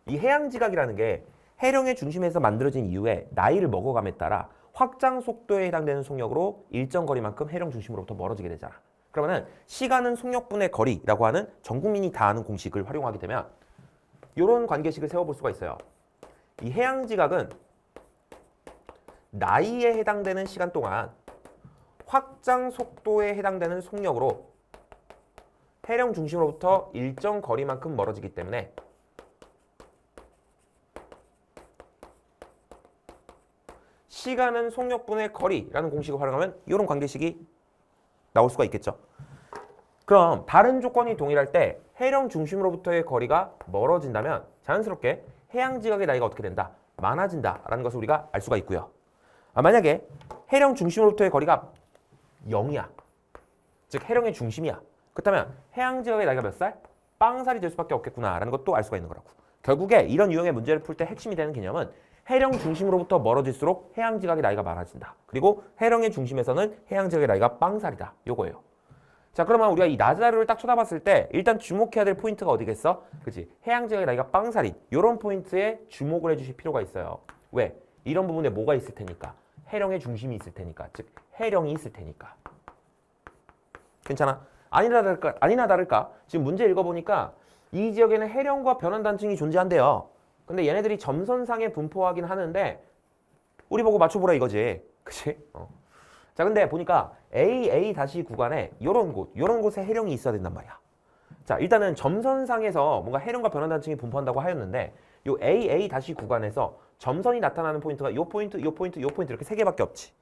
Speaker 1: 이 해양지각이라는 게 해령의 중심에서 만들어진 이후에 나이를 먹어감에 따라 확장 속도에 해당되는 속력으로 일정 거리만큼 해령 중심으로부터 멀어지게 되잖아. 그러면은 시간은 속력분의 거리라고 하는 전 국민이 다 아는 공식을 활용하게 되면 이런 관계식을 세워볼 수가 있어요. 이 해양지각은 나이에 해당되는 시간 동안 확장 속도에 해당되는 속력으로 해령 중심으로부터 일정 거리만큼 멀어지기 때문에 시간은 속력분의 거리라는 공식을 활용하면 이런 관계식이 나올 수가 있겠죠. 그럼 다른 조건이 동일할 때 해령 중심으로부터의 거리가 멀어진다면 자연스럽게 해양지각의 나이가 어떻게 된다? 많아진다라는 것을 우리가 알 수가 있고요. 만약에 해령 중심으로부터의 거리가 0이야. 즉 해령의 중심이야. 그렇다면 해양지각의 나이가 몇 살? 빵살이 될 수밖에 없겠구나라는 것도 알 수가 있는 거라고. 결국에 이런 유형의 문제를 풀 때 핵심이 되는 개념은 해령 중심으로부터 멀어질수록 해양지각의 나이가 많아진다. 그리고 해령의 중심에서는 해양지각의 나이가 빵살이다. 요거예요. 자, 그러면 우리가 이 나자료를 딱 쳐다봤을 때 일단 주목해야 될 포인트가 어디겠어? 그치? 해양지각의 나이가 빵살인 이런 포인트에 주목을 해주실 필요가 있어요. 왜? 이런 부분에 뭐가 있을 테니까. 해령의 중심이 있을 테니까. 즉 해령이 있을 테니까. 괜찮아? 아니나 다를까? 지금 문제 읽어보니까 이 지역에는 해령과 변환단층이 존재한대요. 근데 얘네들이 점선상에 분포하긴 하는데 우리 보고 맞춰보라 이거지. 그치? 자, 근데 보니까 A 구간에 요런 곳에 해령이 있어야 된단 말이야. 자, 일단은 점선상에서 뭔가 해령과 변환단층이 분포한다고 하였는데 요 A 구간에서 점선이 나타나는 포인트가 요 포인트 이렇게 세 개밖에 없지.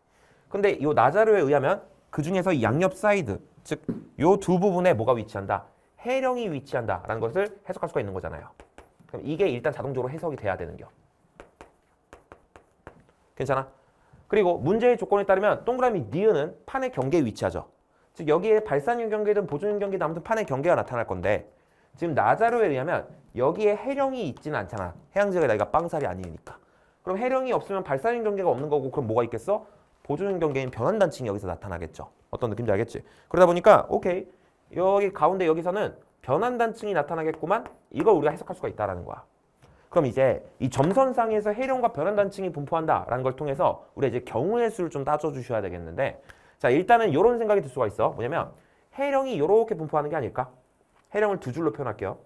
Speaker 1: 근데 요 나자료에 의하면 그 중에서 양옆 사이드, 즉 요 두 부분에 뭐가 위치한다? 해령이 위치한다라는 것을 해석할 수가 있는 거잖아요. 그럼 이게 일단 자동적으로 해석이 돼야 되는겨. 괜찮아? 그리고 문제의 조건에 따르면 동그라미 니은은 판의 경계에 위치하죠. 즉 여기에 발산형 경계든 보존형 경계든 아무튼 판의 경계가 나타날 건데 지금 나자료에 의하면 여기에 해령이 있지는 않잖아. 해양지각의 나이가 빵살이 아니니까. 그럼 해령이 없으면 발산형 경계가 없는 거고 그럼 뭐가 있겠어? 보존형 경계인 변환단층이 여기서 나타나겠죠. 어떤 느낌인지 알겠지? 그러다 보니까 오케이 여기 가운데 여기서는 변환단층이 나타나겠구만. 이걸 우리가 해석할 수가 있다라는 거야. 그럼 이제 이 점선상에서 해령과 변환단층이 분포한다라는 걸 통해서 우리가 이제 경우의 수를 좀 따져주셔야 되겠는데 자 일단은 이런 생각이 들 수가 있어. 뭐냐면 해령이 이렇게 분포하는 게 아닐까? 해령을 두 줄로 표현할게요.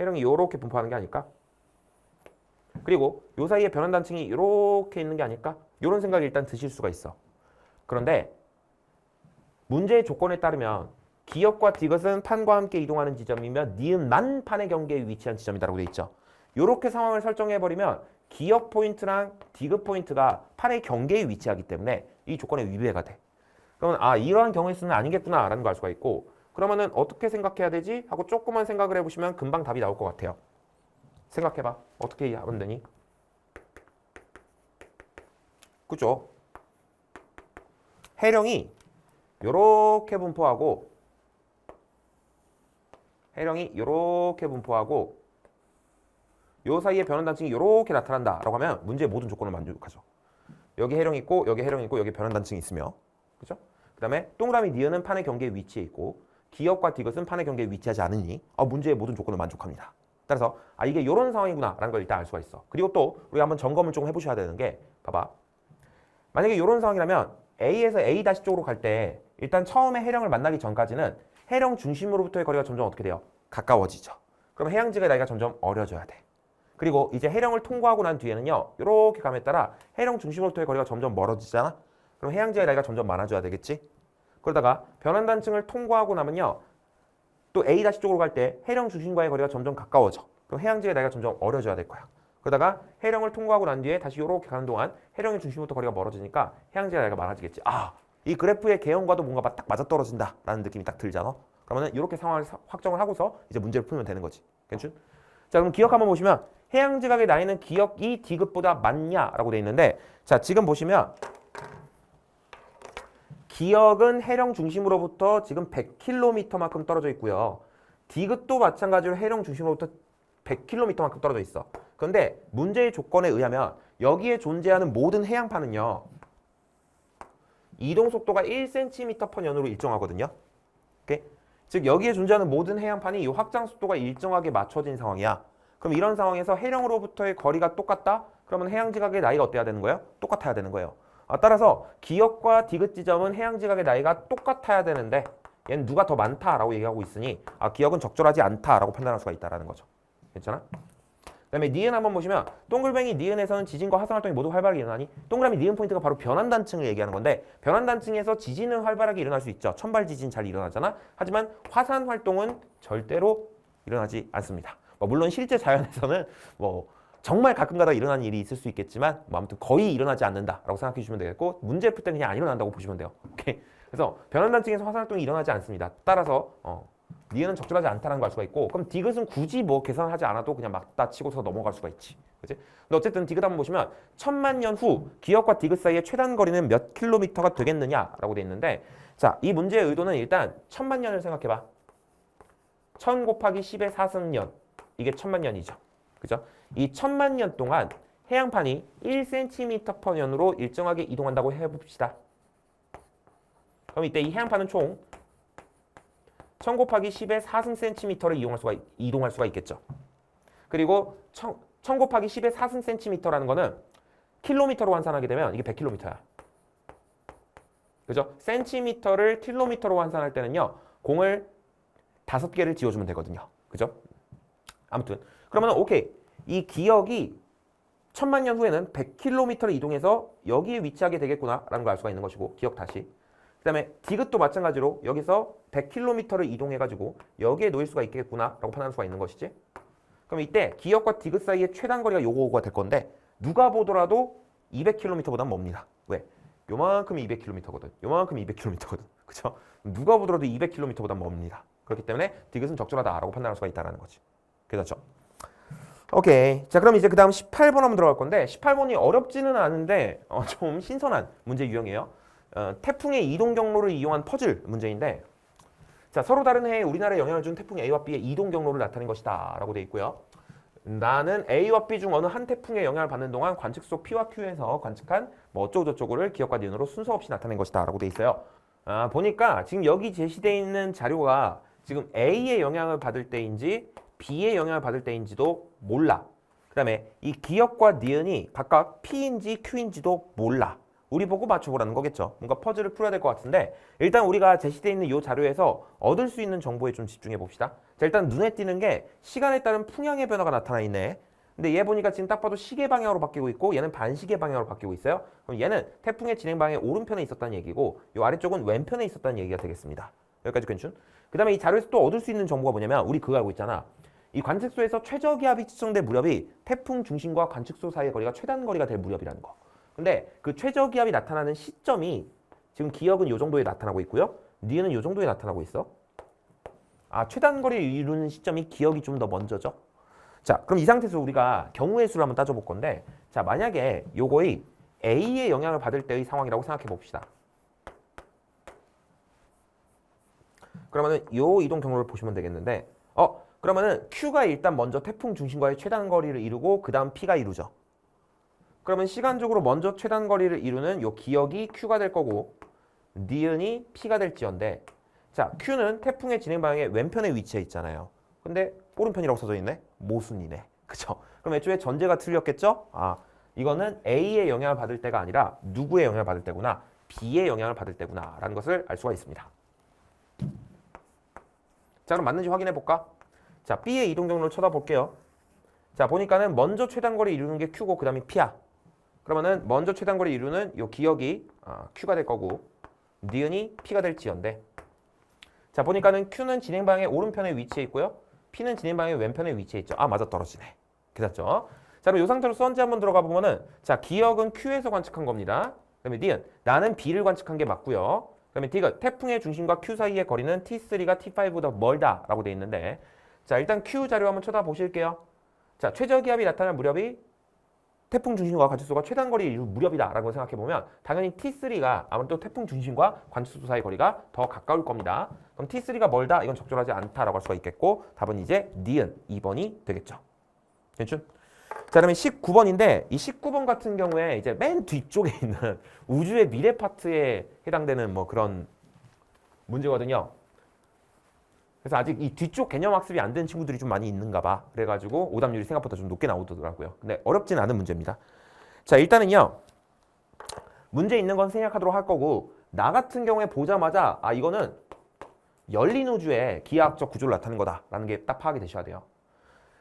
Speaker 1: 해령이 이렇게 분포하는 게 아닐까? 그리고 요 사이에 변환단층이 이렇게 있는 게 아닐까? 이런 생각이 일단 드실 수가 있어. 그런데 문제의 조건에 따르면 기역과 디귿은 판과 함께 이동하는 지점이며 니은만 판의 경계에 위치한 지점이라고 되어 있죠. 이렇게 상황을 설정해버리면 기역 포인트랑 디귿 포인트가 판의 경계에 위치하기 때문에 이 조건에 위배가 돼. 그러면 이러한 경우의 수는 아니겠구나 라는 걸 알 수가 있고 그러면은 어떻게 생각해야 되지? 하고 조금만 생각을 해보시면 금방 답이 나올 것 같아요. 생각해봐. 어떻게 하면 되니? 그죠? 해령이 요렇게 분포하고 요 사이에 변환단층이 요렇게 나타난다라고 하면 문제의 모든 조건을 만족하죠. 여기 해령이 있고 여기 해령이 있고 여기 변환단층이 있으며 그죠? 그 다음에 동그라미 니은은 판의 경계에 위치해 있고 기역과 디귿은 판의 경계에 위치하지 않으니 문제의 모든 조건을 만족합니다. 따라서 이게 이런 상황이구나 라는 걸 일단 알 수가 있어. 그리고 또 우리가 한번 점검을 좀 해보셔야 되는 게 봐봐. 만약에 이런 상황이라면 A에서 A' 쪽으로 갈 때 일단 처음에 해령을 만나기 전까지는 해령 중심으로부터의 거리가 점점 어떻게 돼요? 가까워지죠. 그럼 해양지각의 나이가 점점 어려져야 돼. 그리고 이제 해령을 통과하고 난 뒤에는요. 이렇게 감에 따라 해령 중심으로부터의 거리가 점점 멀어지잖아. 그럼 해양지각의 나이가 점점 많아져야 되겠지. 그러다가 변환단층을 통과하고 나면요. 또 A' 쪽으로 갈 때 해령 중심과의 거리가 점점 가까워져. 그럼 해양지각의 나이가 점점 어려져야 될 거야. 그러다가 해령을 통과하고 난 뒤에 다시 이렇게 가는 동안 해령의 중심부터 거리가 멀어지니까 해양지각의 나이가 많아지겠지. 이 그래프의 개형과도 뭔가 딱 맞아떨어진다라는 느낌이 딱 들잖아. 그러면은 이렇게 상황을 확정을 하고서 이제 문제를 풀면 되는 거지. 괜찮? 자, 그럼 기억 한번 보시면 해양지각의 나이는 기역이 디귿보다 많냐라고 돼 있는데 자, 지금 보시면 기역은 해령 중심으로부터 지금 100km만큼 떨어져 있고요. 디귿도 마찬가지로 해령 중심으로부터 100km만큼 떨어져 있어. 그런데 문제의 조건에 의하면 여기에 존재하는 모든 해양판은요. 이동 속도가 1cm/년으로 일정하거든요. 오케이? 즉 여기에 존재하는 모든 해양판이 이 확장 속도가 일정하게 맞춰진 상황이야. 그럼 이런 상황에서 해령으로부터의 거리가 똑같다? 그러면 해양지각의 나이가 어때야 되는 거예요? 똑같아야 되는 거예요. 따라서 기역과 디귿 지점은 해양지각의 나이가 똑같아야 되는데 얘는 누가 더 많다라고 얘기하고 있으니 기역은 적절하지 않다라고 판단할 수가 있다는 거죠. 괜찮아? 그 다음에 니은 한번 보시면 동글뱅이 니은에서는 지진과 화산 활동이 모두 활발하게 일어나니 동그라미 니은 포인트가 바로 변환단층을 얘기하는 건데 변환단층에서 지진은 활발하게 일어날 수 있죠. 천발 지진 잘 일어나잖아. 하지만 화산 활동은 절대로 일어나지 않습니다. 물론 실제 자연에서는 정말 가끔가다 일어나는 일이 있을 수 있겠지만 아무튼 거의 일어나지 않는다라고 생각해 주시면 되겠고 문제 풀 때는 그냥 안 일어난다고 보시면 돼요. 오케이? 그래서 변환단층에서 화산 활동이 일어나지 않습니다. 따라서 니은은 적절하지 않다는 걸 알 수가 있고 그럼 디귿은 굳이 계산하지 않아도 그냥 막다 치고서 넘어갈 수가 있지. 그치? 근데 어쨌든 디귿 한번 보시면 1000만 년 후 기역과 디귿 사이의 최단 거리는 몇 킬로미터가 되겠느냐라고 돼 있는데 자, 이 문제의 의도는 일단 1000만 년을 생각해봐. 1000 곱하기 10의 4승년 이게 1000만 년이죠. 그죠? 이 1000만 년 동안 해양판이 1cm/년으로 일정하게 이동한다고 해봅시다. 그럼 이때 이 해양판은 총 1000 곱하기 10의 4승cm를 이동할 수가 있겠죠. 그리고 1000 곱하기 10의 4승cm라는 거는 킬로미터로 환산하게 되면 이게 100km야. 그죠? 센티미터를 킬로미터로 환산할 때는요. 공을 5개를 지어주면 되거든요. 그죠? 아무튼 그러면 오케이. 이 기역이 1000만 년 후에는 100km를 이동해서 여기에 위치하게 되겠구나라는 걸 알 수가 있는 것이고 기억 다시. 그 다음에 디귿도 마찬가지로 여기서 100km를 이동해가지고 여기에 놓일 수가 있겠구나라고 판단할 수가 있는 것이지. 그럼 이때 기역과 디귿 사이의 최단 거리가 요거가 될 건데 누가 보더라도 200km보단 멉니다. 왜? 요만큼이 200km거든. 요만큼이 200km거든. 그쵸? 누가 보더라도 200km보단 멉니다. 그렇기 때문에 디귿은 적절하다라고 판단할 수가 있다는 거지. 그렇죠? 오케이. 자, 그럼 이제 그 다음 18번 한번 들어갈 건데 18번이 어렵지는 않은데 좀 신선한 문제 유형이에요. 태풍의 이동 경로를 이용한 퍼즐 문제인데 자, 서로 다른 해에 우리나라에 영향을 준 태풍 A와 B의 이동 경로를 나타낸 것이다 라고 되어 있고요. 나는 A와 B 중 어느 한 태풍의 영향을 받는 동안 관측소 P와 Q에서 관측한 어쩌고저쩌고를 기역과 니은으로 순서 없이 나타낸 것이다 라고 되어 있어요. 보니까 지금 여기 제시되어 있는 자료가 지금 A의 영향을 받을 때인지 B의 영향을 받을 때인지도 몰라. 그 다음에 이 기역과 니은이 각각 P인지 Q인지도 몰라. 우리 보고 맞춰보라는 거겠죠. 뭔가 퍼즐을 풀어야 될 것 같은데 일단 우리가 제시되어 있는 이 자료에서 얻을 수 있는 정보에 좀 집중해 봅시다. 자, 일단 눈에 띄는 게 시간에 따른 풍향의 변화가 나타나 있네. 근데 얘 보니까 지금 딱 봐도 시계 방향으로 바뀌고 있고 얘는 반시계 방향으로 바뀌고 있어요. 그럼 얘는 태풍의 진행 방향의 오른편에 있었다는 얘기고 이 아래쪽은 왼편에 있었다는 얘기가 되겠습니다. 여기까지 괜찮? 그 다음에 이 자료에서 또 얻을 수 있는 정보가 뭐냐면 우리 그거 알고 있잖아. 이 관측소에서 최저기압이 측정된 무렵이 태풍 중심과 관측소 사이의 거리가 최단 거리가 될 무렵이라는 거. 근데 그 최저기압이 나타나는 시점이 지금 기역은 이 정도에 나타나고 있고요. 니은은 이 정도에 나타나고 있어. 최단 거리를 이루는 시점이 기역이 좀 더 먼저죠. 자, 그럼 이 상태에서 우리가 경우의 수를 한번 따져볼 건데, 자, 만약에 요거의 A의 영향을 받을 때의 상황이라고 생각해 봅시다. 그러면은 요 이동 경로를 보시면 되겠는데, 그러면은 Q가 일단 먼저 태풍 중심과의 최단 거리를 이루고 그 다음 P가 이루죠. 그러면 시간적으로 먼저 최단 거리를 이루는 요 기역이 Q가 될 거고 니은이 P가 될지언데, 자, Q는 태풍의 진행 방향의 왼편에 위치해 있잖아요. 근데 오른편이라고 써져 있네? 모순이네. 그쵸? 그럼 애초에 전제가 틀렸겠죠? 아, 이거는 A의 영향을 받을 때가 아니라 누구의 영향을 받을 때구나, B의 영향을 받을 때구나 라는 것을 알 수가 있습니다. 자, 그럼 맞는지 확인해 볼까? 자, B의 이동 경로를 쳐다볼게요. 자, 보니까는 먼저 최단거리 이루는 게 Q고 그 다음이 P야. 그러면은 먼저 최단거리 이루는 요 기역이 Q가 될 거고 니은이 P가 될지언데, 자, 보니까는 Q는 진행 방향의 오른편에 위치해 있고요. P는 진행 방향의 왼편에 위치해 있죠. 아, 맞아, 떨어지네. 괜찮죠? 자, 그럼 이 상태로 선지 한번 들어가 보면은, 자, 기역은 Q에서 관측한 겁니다. 그다음에 니은, 나는 B를 관측한 게 맞고요. 그다음에 D가 태풍의 중심과 Q 사이의 거리는 T3가 T5보다 멀다라고 돼 있는데, 자, 일단 Q 자료 한번 쳐다보실게요. 자, 최저기압이 나타날 무렵이 태풍 중심과 관측소가 최단 거리 이루 무렵이다라고 생각해 보면 당연히 T3가 아무래도 태풍 중심과 관측소 사이 거리가 더 가까울 겁니다. 그럼 T3가 멀다, 이건 적절하지 않다라고 할 수가 있겠고, 답은 이제 니은 2번이 되겠죠. 괜찮죠? 자, 그러면 19번인데 이 19번 같은 경우에 이제 맨 뒤쪽에 있는 우주의 미래 파트에 해당되는 뭐 그런 문제거든요. 그래서 아직 이 뒤쪽 개념 학습이 안 된 친구들이 좀 많이 있는가 봐. 그래가지고 오답률이 생각보다 좀 높게 나오더라고요. 근데 어렵진 않은 문제입니다. 자, 일단은요, 문제 있는 건 생략하도록 할 거고, 나 같은 경우에 보자마자 아, 이거는 열린 우주의 기하학적 구조를 나타내는 거다라는 게 딱 파악이 되셔야 돼요.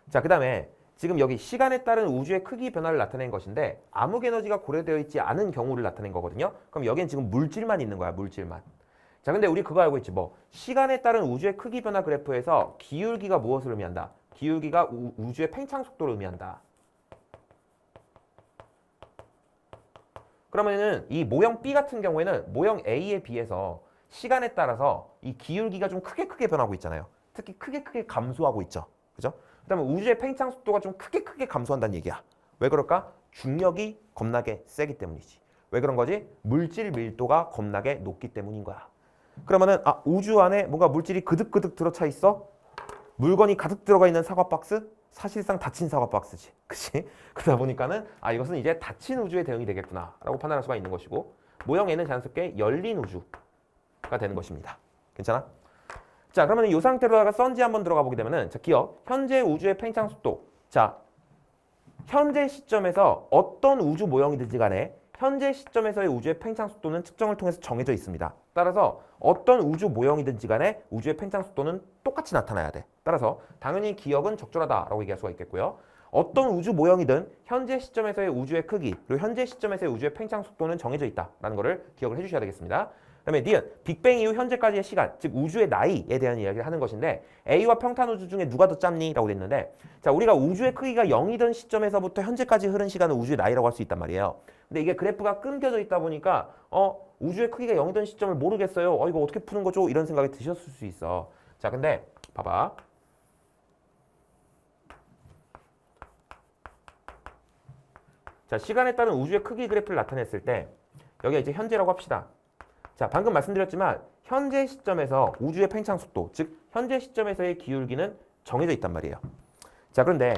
Speaker 1: 자, 그 다음에 지금 여기 시간에 따른 우주의 크기 변화를 나타낸 것인데 암흑 에너지가 고려되어 있지 않은 경우를 나타낸 거거든요. 그럼 여기엔 지금 물질만 있는 거야, 물질만. 자, 근데 우리 그거 알고 있지, 뭐 시간에 따른 우주의 크기 변화 그래프에서 기울기가 무엇을 의미한다? 기울기가 우주의 팽창 속도를 의미한다. 그러면은 이 모형 B 같은 경우에는 모형 A에 비해서 시간에 따라서 이 기울기가 좀 크게 변하고 있잖아요. 특히 크게 감소하고 있죠. 그죠? 그다음에 우주의 팽창 속도가 좀 크게 감소한다는 얘기야. 왜 그럴까? 중력이 겁나게 세기 때문이지. 왜 그런 거지? 물질 밀도가 겁나게 높기 때문인 거야. 그러면은 우주 안에 뭔가 물질이 그득그득 들어차 있어? 물건이 가득 들어가 있는 사과 박스? 사실상 닫힌 사과 박스지. 그치? 그러다 보니까는 이것은 이제 닫힌 우주의 대응이 되겠구나 라고 판단할 수가 있는 것이고, 모형 N은 자연스럽게 열린 우주가 되는 것입니다. 괜찮아? 자, 그러면 이 상태로다가 선지 한번 들어가 보게 되면은, 자, 기억, 현재 우주의 팽창 속도. 자, 현재 시점에서 어떤 우주 모형이든지 간에 현재 시점에서의 우주의 팽창 속도는 측정을 통해서 정해져 있습니다. 따라서 어떤 우주 모형이든지 간에 우주의 팽창 속도는 똑같이 나타나야 돼. 따라서 당연히 기억은 적절하다라고 얘기할 수가 있겠고요. 어떤 우주 모형이든 현재 시점에서의 우주의 크기, 그리고 현재 시점에서의 우주의 팽창 속도는 정해져 있다라는 것을 기억을 해주셔야 되겠습니다. 그다음에 니은, 빅뱅 이후 현재까지의 시간, 즉 우주의 나이에 대한 이야기를 하는 것인데, A와 평탄 우주 중에 누가 더 짧니? 라고 됐는데, 자, 우리가 우주의 크기가 0이던 시점에서부터 현재까지 흐른 시간은 우주의 나이라고 할 수 있단 말이에요. 근데 이게 그래프가 끊겨져 있다 보니까 우주의 크기가 0이던 시점을 모르겠어요. 이거 어떻게 푸는 거죠? 이런 생각이 드셨을 수 있어. 자, 근데 봐봐. 자, 시간에 따른 우주의 크기 그래프를 나타냈을 때 여기가 이제 현재라고 합시다. 자, 방금 말씀드렸지만 현재 시점에서 우주의 팽창 속도, 즉 현재 시점에서의 기울기는 정해져 있단 말이에요. 자, 그런데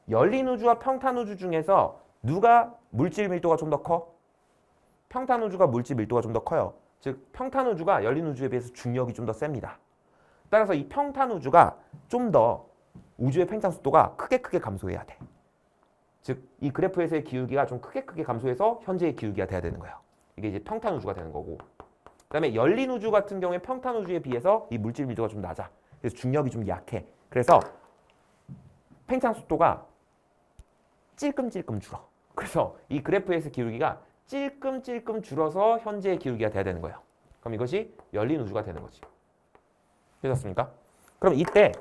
Speaker 1: 열린 우주와 평탄 우주 중에서 누가 물질 밀도가 좀 더 커? 평탄 우주가 물질 밀도가 좀 더 커요. 즉 평탄 우주가 열린 우주에 비해서 중력이 좀 더 셉니다. 따라서 이 평탄 우주가 좀 더 우주의 팽창 속도가 크게 감소해야 돼. 즉 이 그래프에서의 기울기가 좀 크게 감소해서 현재의 기울기가 돼야 되는 거예요. 이게 이제 평탄 우주가 되는 거고, 그다음에 열린 우주 같은 경우에 평탄 우주에 비해서 이 물질 밀도가 좀 낮아. 그래서 중력이 좀 약해. 그래서 팽창 속도가 찔끔찔끔 줄어. 그래서 이 그래프에서 기울기가 찔끔찔끔 줄어서 현재의 기울기가 돼야 되는 거예요. 그럼 이것이 열린 우주가 되는 거지. 되셨습니까? 그럼 이때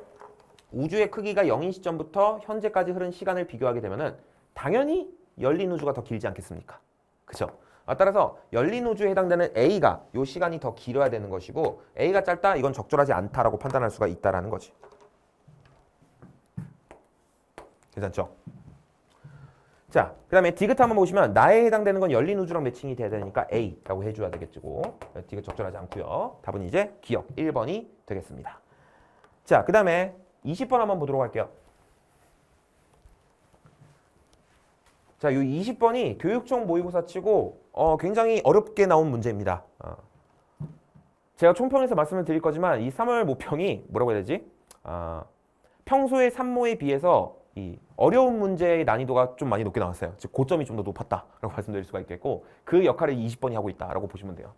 Speaker 1: 우주의 크기가 0인 시점부터 현재까지 흐른 시간을 비교하게 되면은 당연히 열린 우주가 더 길지 않겠습니까? 그죠? 따라서 열린 우주에 해당되는 A가 이 시간이 더 길어야 되는 것이고, A가 짧다, 이건 적절하지 않다라고 판단할 수가 있다라는 거지. 괜찮죠? 자, 그 다음에 디귿 한번 보시면 나에 해당되는 건 열린 우주랑 매칭이 돼야 되니까 A라고 해줘야 되겠죠. 디귿 적절하지 않고요. 답은 이제 기억 1번이 되겠습니다. 자, 그 다음에 20번 한번 보도록 할게요. 자, 이 20번이 교육청 모의고사 치고 굉장히 어렵게 나온 문제입니다. 제가 총평에서 말씀을 드릴 거지만 이 3월 모평이 뭐라고 해야 되지? 평소의 산모에 비해서 이 어려운 문제의 난이도가 좀 많이 높게 나왔어요. 즉 고점이 좀 더 높았다라고 말씀드릴 수가 있겠고 그 역할을 20번이 하고 있다라고 보시면 돼요.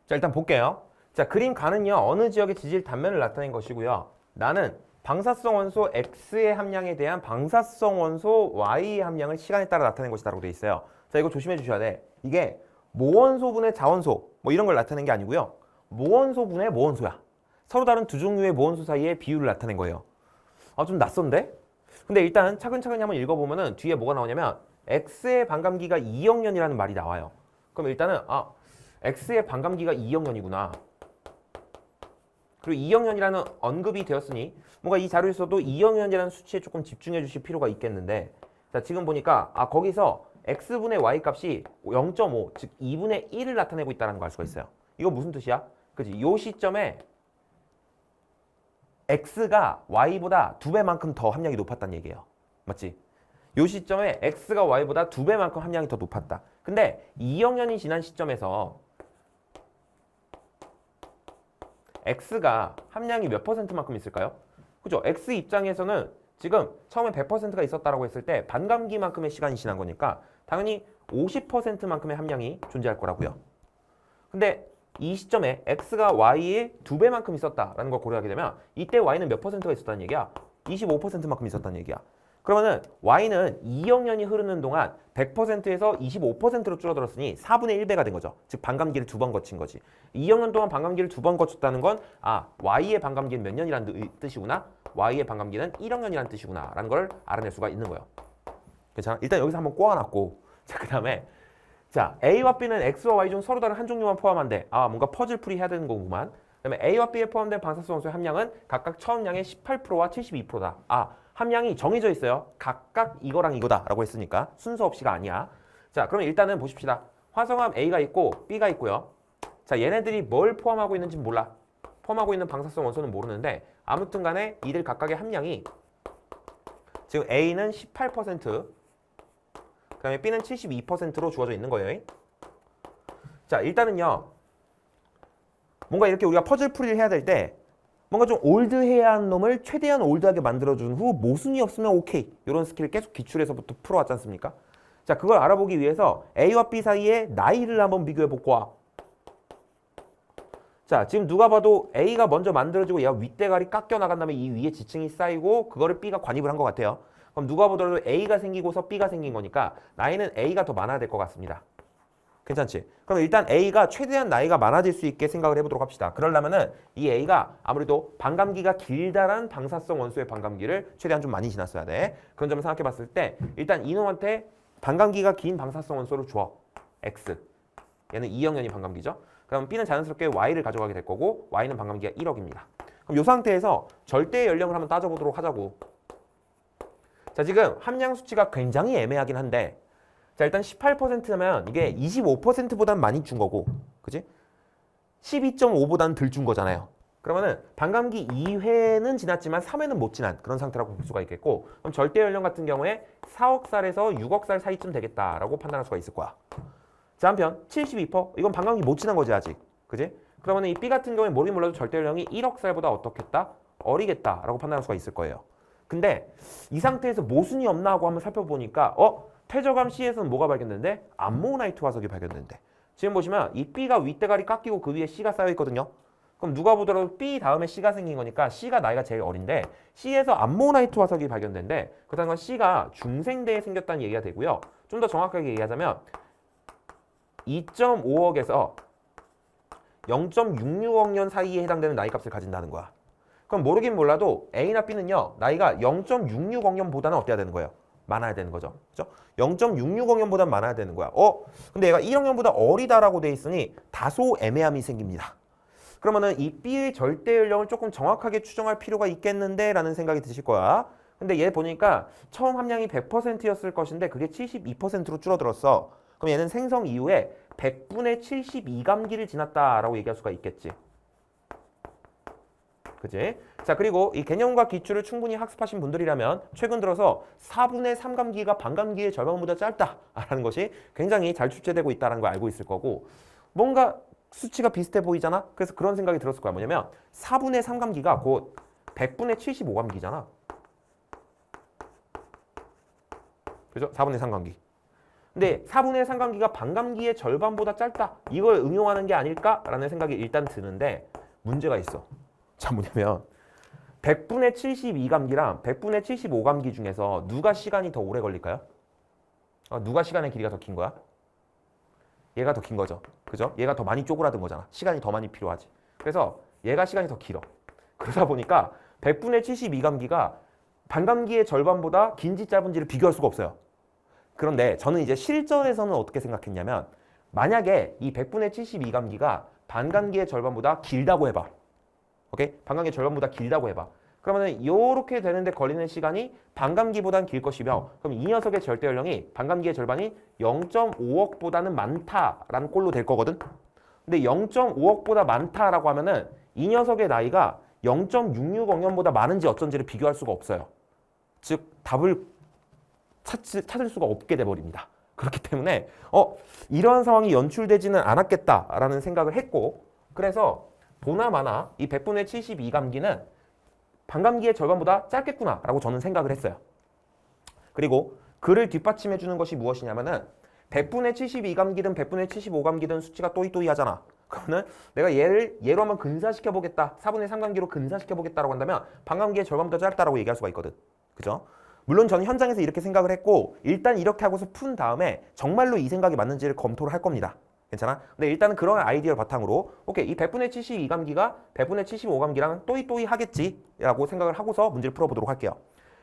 Speaker 1: 자, 일단 볼게요. 자, 그림 가는요. 어느 지역의 지질 단면을 나타낸 것이고요. 나는 방사성 원소 X의 함량에 대한 방사성 원소 Y의 함량을 시간에 따라 나타낸 것이다 라고 되어 있어요. 자, 이거 조심해 주셔야 돼. 이게 모원소분의 자원소 뭐 이런 걸 나타낸 게 아니고요. 모원소분의 모원소야. 서로 다른 두 종류의 모원소 사이의 비율을 나타낸 거예요. 좀 낯선데? 근데 일단 차근차근히 한번 읽어보면은 뒤에 뭐가 나오냐면 X의 반감기가 2억 년이라는 말이 나와요. 그럼 일단은 X의 반감기가 2억 년이구나. 그리고 2억 년이라는 언급이 되었으니 뭔가 이 자료에서도 2억 년이라는 수치에 조금 집중해 주실 필요가 있겠는데 자, 지금 보니까 거기서 X분의 Y 값이 0.5, 즉 2분의 1을 나타내고 있다는 걸 알 수가 있어요. 이거 무슨 뜻이야? 그치? 요 시점에 X가 Y보다 2배만큼 더 함량이 높았다는 얘기예요. 맞지? 요 시점에 X가 Y보다 2배만큼 함량이 더 높았다. 근데 2억 년이 지난 시점에서 X가 함량이 몇 %만큼 있을까요? 그죠? X 입장에서는 지금 처음에 100%가 있었다라고 했을 때 반감기만큼의 시간이 지난 거니까 당연히 50%만큼의 함량이 존재할 거라고요. 근데 이 시점에 X가 Y의 2배만큼 있었다라는 걸 고려하게 되면 이때 Y는 몇 %가 있었다는 얘기야? 25%만큼 있었다는 얘기야. 그러면은 Y는 2억 년이 흐르는 동안 100%에서 25%로 줄어들었으니 4분의 1배가 된 거죠. 즉 반감기를 2번 거친 거지. 2억 년 동안 반감기를 2번 거쳤다는 건 Y의 반감기는 몇 년이라는 뜻이구나. Y의 반감기는 1억 년이라는 뜻이구나 라는 걸 알아낼 수가 있는 거예요. 괜찮아? 일단 여기서 한번 꼬아놨고 자, 그 다음에 자, A와 B는 X와 Y 중 서로 다른 한 종류만 포함한데 뭔가 퍼즐풀이 해야 되는 거구만. 그 다음에 A와 B에 포함된 방사성 원소의 함량은 각각 처음량의 18%와 72%다. 함량이 정해져 있어요. 각각 이거랑 이거다 라고 했으니까 순서 없이가 아니야. 자, 그러면 일단은 보십시다. 화성암 A가 있고 B가 있고요. 자, 얘네들이 뭘 포함하고 있는지 몰라. 포함하고 있는 방사성 원소는 모르는데 아무튼 간에 이들 각각의 함량이 지금 A는 18%, 그 다음에 B는 72%로 주어져 있는 거예요. 자, 일단은요. 뭔가 이렇게 우리가 퍼즐풀이를 해야 될 때 뭔가 좀 올드해야 하는 놈을 최대한 올드하게 만들어준 후 모순이 없으면 오케이. 이런 스킬을 계속 기출에서부터 풀어왔지 않습니까? 자, 그걸 알아보기 위해서 A와 B 사이의 나이를 한번 비교해볼까? 자, 지금 누가 봐도 A가 먼저 만들어지고 얘가 윗대가리 깎여 나간 다음에 이 위에 지층이 쌓이고 그거를 B가 관입을 한 것 같아요. 그럼 누가 보더라도 A가 생기고서 B가 생긴 거니까 나이는 A가 더 많아야 될 것 같습니다. 괜찮지? 그럼 일단 A가 최대한 나이가 많아질 수 있게 생각을 해보도록 합시다. 그러려면은 이 A가 아무래도 반감기가 길다란 방사성 원소의 반감기를 최대한 좀 많이 지났어야 돼. 그런 점을 생각해 봤을 때 일단 이놈한테 반감기가 긴 방사성 원소를 줘. X. 얘는 2억 년이 반감기죠. 그럼 B는 자연스럽게 Y를 가져가게 될 거고 Y는 반감기가 1억입니다. 그럼 이 상태에서 절대 연령을 한번 따져보도록 하자고. 자, 지금 함량 수치가 굉장히 애매하긴 한데 자, 일단 18%면 이게 25%보단 많이 준 거고, 그지? 12.5보다는 덜 준 거잖아요. 그러면은 반감기 2회는 지났지만 3회는 못 지난 그런 상태라고 볼 수가 있겠고, 그럼 절대 연령 같은 경우에 4억 살에서 6억 살 사이쯤 되겠다라고 판단할 수가 있을 거야. 자, 한편 72%? 이건 반감기 못 지난 거지 아직, 그지? 그러면은 이 B 같은 경우에 모르긴 몰라도 절대 연령이 1억 살보다 어떻겠다? 어리겠다라고 판단할 수가 있을 거예요. 근데 이 상태에서 모순이 없나 하고 한번 살펴보니까 퇴적암 C에서는 뭐가 발견됐는데? 암모나이트 화석이 발견됐는데 지금 보시면 이 B가 윗대가리 깎이고 그 위에 C가 쌓여 있거든요. 그럼 누가 보더라도 B 다음에 C가 생긴 거니까 C가 나이가 제일 어린데 C에서 암모나이트 화석이 발견됐는데 그렇다는 건 C가 중생대에 생겼다는 얘기가 되고요. 좀 더 정확하게 얘기하자면 2.5억에서 0.66억 년 사이에 해당되는 나이값을 가진다는 거야. 그럼 모르긴 몰라도 A나 B는요. 나이가 0.66억 년보다는 어때야 되는 거예요? 많아야 되는 거죠. 그죠? 0.66억 년보다 많아야 되는 거야. 근데 얘가 1억 년보다 어리다라고 돼 있으니 다소 애매함이 생깁니다. 그러면은 이 B의 절대 연령을 조금 정확하게 추정할 필요가 있겠는데 라는 생각이 드실 거야. 근데 얘 보니까 처음 함량이 100%였을 것인데 그게 72%로 줄어들었어. 그럼 얘는 생성 이후에 100분의 72감기를 지났다라고 얘기할 수가 있겠지. 그지? 자, 그리고 이 개념과 기출을 충분히 학습하신 분들이라면 최근 들어서 4분의 3감기가 반감기의 절반보다 짧다라는 것이 굉장히 잘 출제되고 있다는 걸 알고 있을 거고, 뭔가 수치가 비슷해 보이잖아? 그래서 그런 생각이 들었을 거야. 뭐냐면 4분의 3감기가 곧 100분의 75감기잖아. 그죠? 4분의 3감기. 근데 4분의 3감기가 반감기의 절반보다 짧다. 이걸 응용하는 게 아닐까라는 생각이 일단 드는데 문제가 있어. 자, 뭐냐면 100분의 72감기랑 100분의 75감기 중에서 누가 시간이 더 오래 걸릴까요? 누가 시간의 길이가 더 긴 거야? 얘가 더 긴 거죠. 그죠? 얘가 더 많이 쪼그라든 거잖아. 시간이 더 많이 필요하지. 그래서 얘가 시간이 더 길어. 그러다 보니까 100분의 72감기가 반감기의 절반보다 긴지 짧은지를 비교할 수가 없어요. 그런데 저는 이제 실전에서는 어떻게 생각했냐면 만약에 이 100분의 72감기가 반감기의 절반보다 길다고 해봐. 오케이? 반감기의 절반보다 길다고 해봐. 그러면 이렇게 되는데 걸리는 시간이 반감기보단 길 것이며 그럼 이 녀석의 절대 연령이 반감기의 절반이 0.5억보다는 많다라는 꼴로 될 거거든. 근데 0.5억보다 많다라고 하면은 이 녀석의 나이가 0.660년보다 많은지 어쩐지를 비교할 수가 없어요. 즉 답을 찾을 수가 없게 돼버립니다. 그렇기 때문에 이러한 상황이 연출되지는 않았겠다라는 생각을 했고, 그래서 보나마나 이 100분의 72감기는 반감기의 절반보다 짧겠구나라고 저는 생각을 했어요. 그리고 그를 뒷받침해 주는 것이 무엇이냐면은 100분의 72감기든 100분의 75감기든 수치가 또이또이 하잖아. 그러면 내가 얘로 한번 근사시켜 보겠다. 4분의 3감기로 근사시켜 보겠다라고 한다면 반감기의 절반보다 짧다라고 얘기할 수가 있거든. 그죠? 물론 저는 현장에서 이렇게 생각을 했고 일단 이렇게 하고서 푼 다음에 정말로 이 생각이 맞는지를 검토를 할 겁니다. 괜찮아? 근데 일단은 그런 아이디어를 바탕으로 오케이, 이 100분의 72감기가 100분의 75감기랑 또이또이 하겠지라고 생각을 하고서 문제를 풀어보도록 할게요.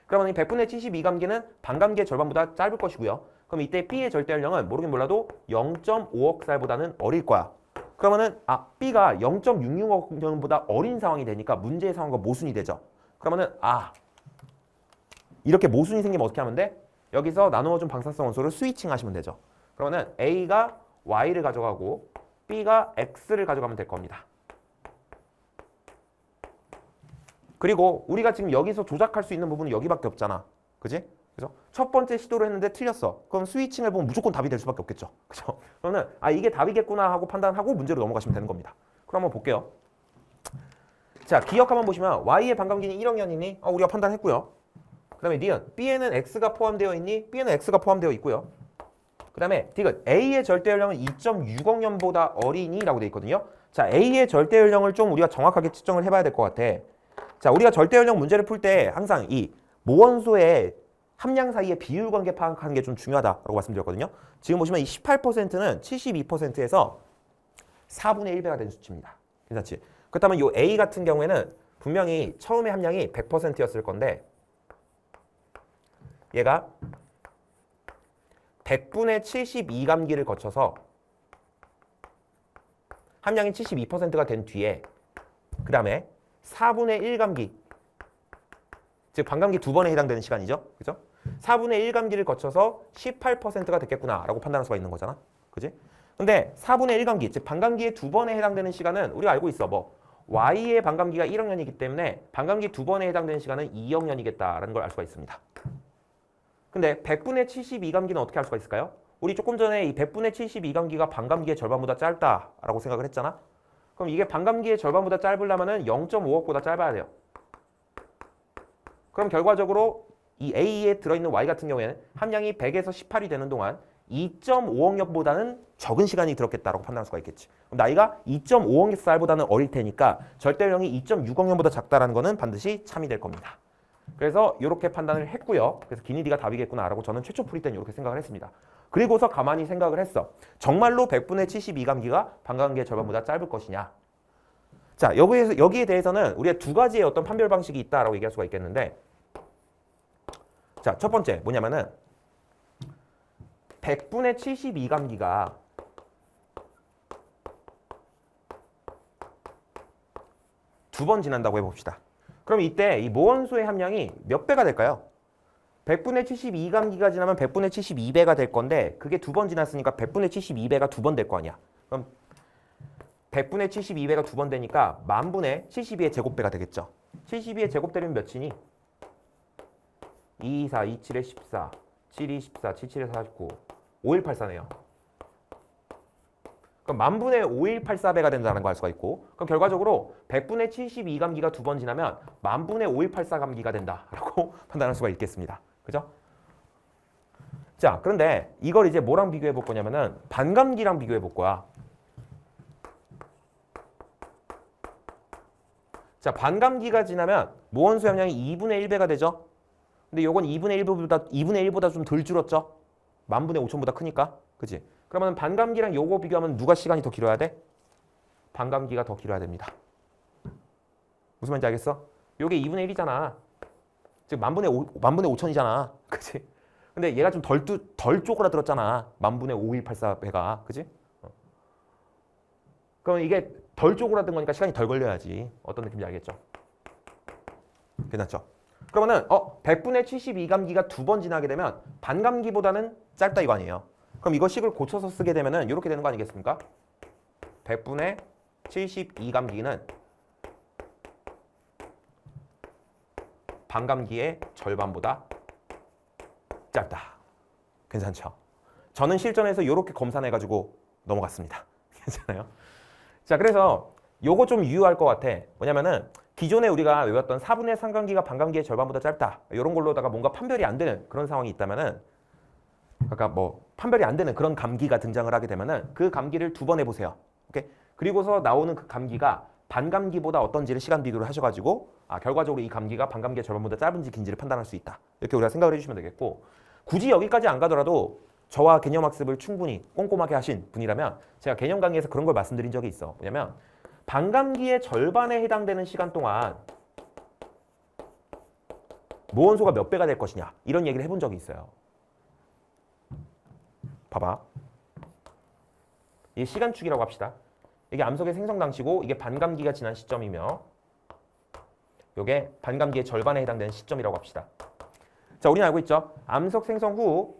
Speaker 1: 그러면 이 100분의 72감기는 반감기의 절반보다 짧을 것이고요. 그럼 이때 B의 절대 연령은 모르긴 몰라도 0.5억 살보다는 어릴 거야. 그러면은 B가 0.66억 년보다 어린 상황이 되니까 문제의 상황과 모순이 되죠. 그러면은 이렇게 모순이 생기면 어떻게 하면 돼? 여기서 나누어준 방사성 원소를 스위칭 하시면 되죠. 그러면은 A가 Y를 가져가고 B가 X를 가져가면 될 겁니다. 그리고 우리가 지금 여기서 조작할 수 있는 부분은 여기밖에 없잖아. 그지? 그죠? 첫 번째 시도를 했는데 틀렸어. 그럼 스위칭을 보면 무조건 답이 될 수밖에 없겠죠. 그죠? 그러면 이게 답이겠구나 하고 판단하고 문제로 넘어가시면 되는 겁니다. 그럼 한번 볼게요. 자, 기억 한번 보시면 Y의 반감기는 1억 년이니 우리가 판단했고요. 그 다음에 니은 B에는 X가 포함되어 있니? B에는 X가 포함되어 있고요. 그 다음에 디귿 A의 절대 연령은 2.6억 년보다 어리니? 라고 되어 있거든요. 자, A의 절대 연령을 좀 우리가 정확하게 측정을 해봐야 될 것 같아. 자, 우리가 절대 연령 문제를 풀 때 항상 이 모원소의 함량 사이의 비율 관계 파악하는 게 좀 중요하다라고 말씀드렸거든요. 지금 보시면 이 18%는 72%에서 4분의 1배가 된 수치입니다. 괜찮지? 그렇다면 이 A 같은 경우에는 분명히 처음에 함량이 100%였을 건데 얘가 100분의 72감기를 거쳐서 함량이 72%가 된 뒤에 그 다음에 4분의 1감기, 즉 반감기 두 번에 해당되는 시간이죠. 그죠? 4분의 1감기를 거쳐서 18%가 됐겠구나라고 판단할 수가 있는 거잖아. 그지? 근데 4분의 1감기, 즉 반감기의 두 번에 해당되는 시간은 우리가 알고 있어. Y의 반감기가 1억 년이기 때문에 반감기 두 번에 해당되는 시간은 2억 년이겠다라는 걸 알 수가 있습니다. 근데 100분의 72감기는 어떻게 할 수가 있을까요? 우리 조금 전에 이 100분의 72감기가 반감기의 절반보다 짧다라고 생각을 했잖아. 그럼 이게 반감기의 절반보다 짧으려면 0.5억보다 짧아야 돼요. 그럼 결과적으로 이 A에 들어있는 Y 같은 경우에는 함량이 100에서 18이 되는 동안 2.5억 년보다는 적은 시간이 들었겠다라고 판단할 수가 있겠지. 그럼 나이가 2.5억 살보다는 어릴 테니까 절대령이 2.6억 년보다 작다라는 거는 반드시 참이 될 겁니다. 그래서 이렇게 판단을 했고요. 그래서 기니디가 답이겠구나라고 저는 최초 풀이 때는 이렇게 생각을 했습니다. 그리고서 가만히 생각을 했어. 정말로 100분의 72감기가 반감기의 절반보다 짧을 것이냐. 자, 여기에 대해서는 우리가 두 가지의 어떤 판별 방식이 있다라고 얘기할 수가 있겠는데, 자, 첫 번째 뭐냐면은 100분의 72감기가 두 번 지난다고 해봅시다. 그럼 이때 이 모원수의 함량이 몇 배가 될까요? 100분의 72감기가 지나면 100분의 72배가 될 건데 그게 두 번 지났으니까 100분의 72배가 두 번 될 거 아니야. 그럼 100분의 72배가 두 번 되니까 10,000분의 72의 제곱배가 되겠죠. 72의 제곱되면 몇이니? 2, 4, 2, 7에 14, 7, 2, 14, 7, 7에 49, 5184네요. 그럼 10,000분의 5184배가 된다는 걸 알 수가 있고 그럼 결과적으로 100분의 72감기가 두 번 지나면 10,000분의 5184감기가 된다라고 판단할 수가 있겠습니다. 그죠? 자, 그런데 이걸 이제 뭐랑 비교해 볼 거냐면은 반감기랑 비교해 볼 거야. 자, 반감기가 지나면 모원수 함량이 2분의 1배가 되죠. 근데 요건 2분의 1보다 좀 덜 줄었죠. 10,000분의 5천보다 크니까. 그치? 그러면 반감기랑 요거 비교하면 누가 시간이 더 길어야 돼? 반감기가 더 길어야 됩니다. 무슨 말인지 알겠어? 요게 2분의 1이잖아. 즉 10,000분의 5천이잖아. 그치? 근데 얘가 좀 덜 쪼그라들었잖아. 10,000분의 5184배가. 그치? 그럼 이게 덜 쪼그라든 거니까 시간이 덜 걸려야지. 어떤 느낌인지 알겠죠? 괜찮죠? 그러면은 100분의 72감기가 두 번 지나게 되면 반감기보다는 짧다 이거 아니에요. 그럼 이거 식을 고쳐서 쓰게 되면은 이렇게 되는 거 아니겠습니까? 100분의 72감기는 반감기의 절반보다 짧다. 괜찮죠? 저는 실전에서 이렇게 검산해가지고 넘어갔습니다. 괜찮아요? 자, 그래서 요거 좀 유효할 것 같아. 뭐냐면은 기존에 우리가 외웠던 4분의 3감기가 반감기의 절반보다 짧다. 이런 걸로다가 뭔가 판별이 안 되는 그런 상황이 있다면은 그러니까 뭐 판별이 안 되는 그런 감기가 등장을 하게 되면은 그 감기를 두 번 해보세요. 오케이? 그리고서 나오는 그 감기가 반감기보다 어떤지를 시간 비교를 하셔가지고 결과적으로 이 감기가 반감기의 절반보다 짧은지 긴지를 판단할 수 있다. 이렇게 우리가 생각을 해주시면 되겠고 굳이 여기까지 안 가더라도 저와 개념학습을 충분히 꼼꼼하게 하신 분이라면 제가 개념 강의에서 그런 걸 말씀드린 적이 있어. 뭐냐면 반감기의 절반에 해당되는 시간 동안 모원소가 몇 배가 될 것이냐 이런 얘기를 해본 적이 있어요. 봐봐. 이게 시간축이라고 합시다. 이게 암석의 생성 당시고 이게 반감기가 지난 시점이며 이게 반감기의 절반에 해당되는 시점이라고 합시다. 자, 우리는 알고 있죠? 암석 생성 후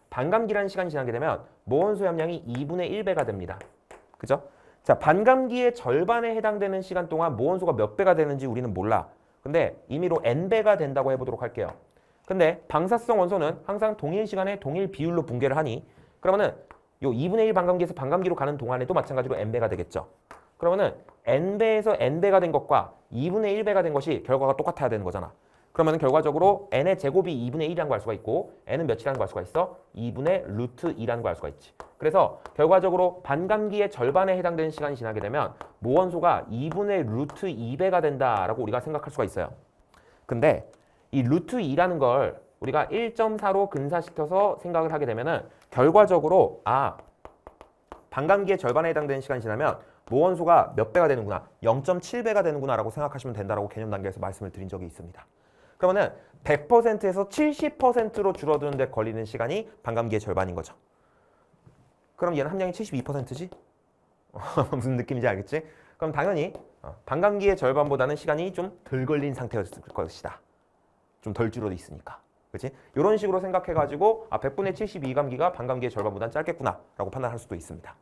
Speaker 1: 반감기라는 시간이 지나게 되면 모원소 함량이 2분의 1배가 됩니다. 그죠? 자, 반감기의 절반에 해당되는 시간 동안 모원소가 몇 배가 되는지 우리는 몰라. 근데 임의로 n배가 된다고 해보도록 할게요. 근데 방사성 원소는 항상 동일 시간에 동일 비율로 붕괴를 하니 그러면은 요 2분의 1 반감기에서 반감기로 가는 동안에도 마찬가지로 n배가 되겠죠. 그러면은 n배에서 n배가 된 것과 2분의 1배가 된 것이 결과가 똑같아야 되는 거잖아. 그러면 결과적으로 n의 제곱이 2분의 1이라는 걸 알 수가 있고 n은 몇이라는 걸 알 수가 있어? 2분의 루트 2라는 걸 알 수가 있지. 그래서 결과적으로 반감기의 절반에 해당되는 시간이 지나게 되면 모원소가 2분의 루트 2배가 된다라고 우리가 생각할 수가 있어요. 근데 이 루트 2라는 걸 우리가 1.4로 근사시켜서 생각을 하게 되면은 결과적으로 반감기의 절반에 해당되는 시간이 지나면 모원소가 몇 배가 되는구나, 0.7배가 되는구나 라고 생각하시면 된다라고 개념 단계에서 말씀을 드린 적이 있습니다. 그러면은 100%에서 70%로 줄어드는 데 걸리는 시간이 반감기의 절반인 거죠. 그럼 얘는 함량이 72%지? 무슨 느낌인지 알겠지? 그럼 당연히 반감기의 절반보다는 시간이 좀 덜 걸린 상태였을 것이다. 좀 덜 줄어져 있으니까. 그렇지? 이런 식으로 생각해가지고 100분의 72감기가 반감기의 절반보다는 짧겠구나 라고 판단할 수도 있습니다.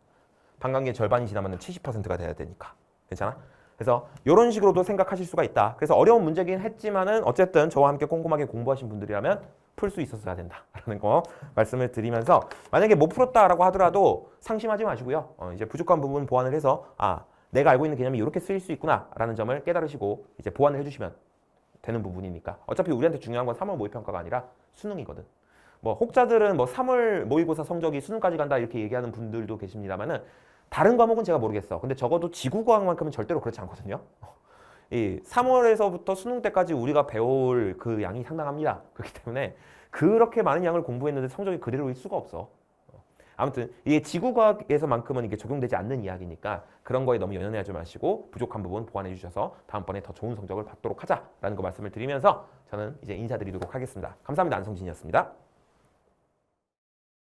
Speaker 1: 반감기의 절반이 지나면 70%가 돼야 되니까. 괜찮아? 그래서 이런 식으로도 생각하실 수가 있다. 그래서 어려운 문제긴 했지만은 어쨌든 저와 함께 꼼꼼하게 공부하신 분들이라면 풀 수 있었어야 된다라는 거 말씀을 드리면서 만약에 못 풀었다라고 하더라도 상심하지 마시고요. 이제 부족한 부분 보완을 해서 내가 알고 있는 개념이 이렇게 쓰일 수 있구나라는 점을 깨달으시고 이제 보완을 해주시면 되는 부분이니까. 어차피 우리한테 중요한 건 3월 모의평가가 아니라 수능이거든. 뭐 혹자들은 뭐 3월 모의고사 성적이 수능까지 간다 이렇게 얘기하는 분들도 계십니다만은 다른 과목은 제가 모르겠어. 근데 적어도 지구과학만큼은 절대로 그렇지 않거든요. 이 3월에서부터 수능 때까지 우리가 배울 그 양이 상당합니다. 그렇기 때문에 그렇게 많은 양을 공부했는데 성적이 그대로일 수가 없어. 아무튼 이게 지구과학에서만큼은 이게 적용되지 않는 이야기니까 그런 거에 너무 연연하지 마시고 부족한 부분 보완해 주셔서 다음번에 더 좋은 성적을 받도록 하자라는 거 말씀을 드리면서 저는 이제 인사드리도록 하겠습니다. 감사합니다. 안성진이었습니다.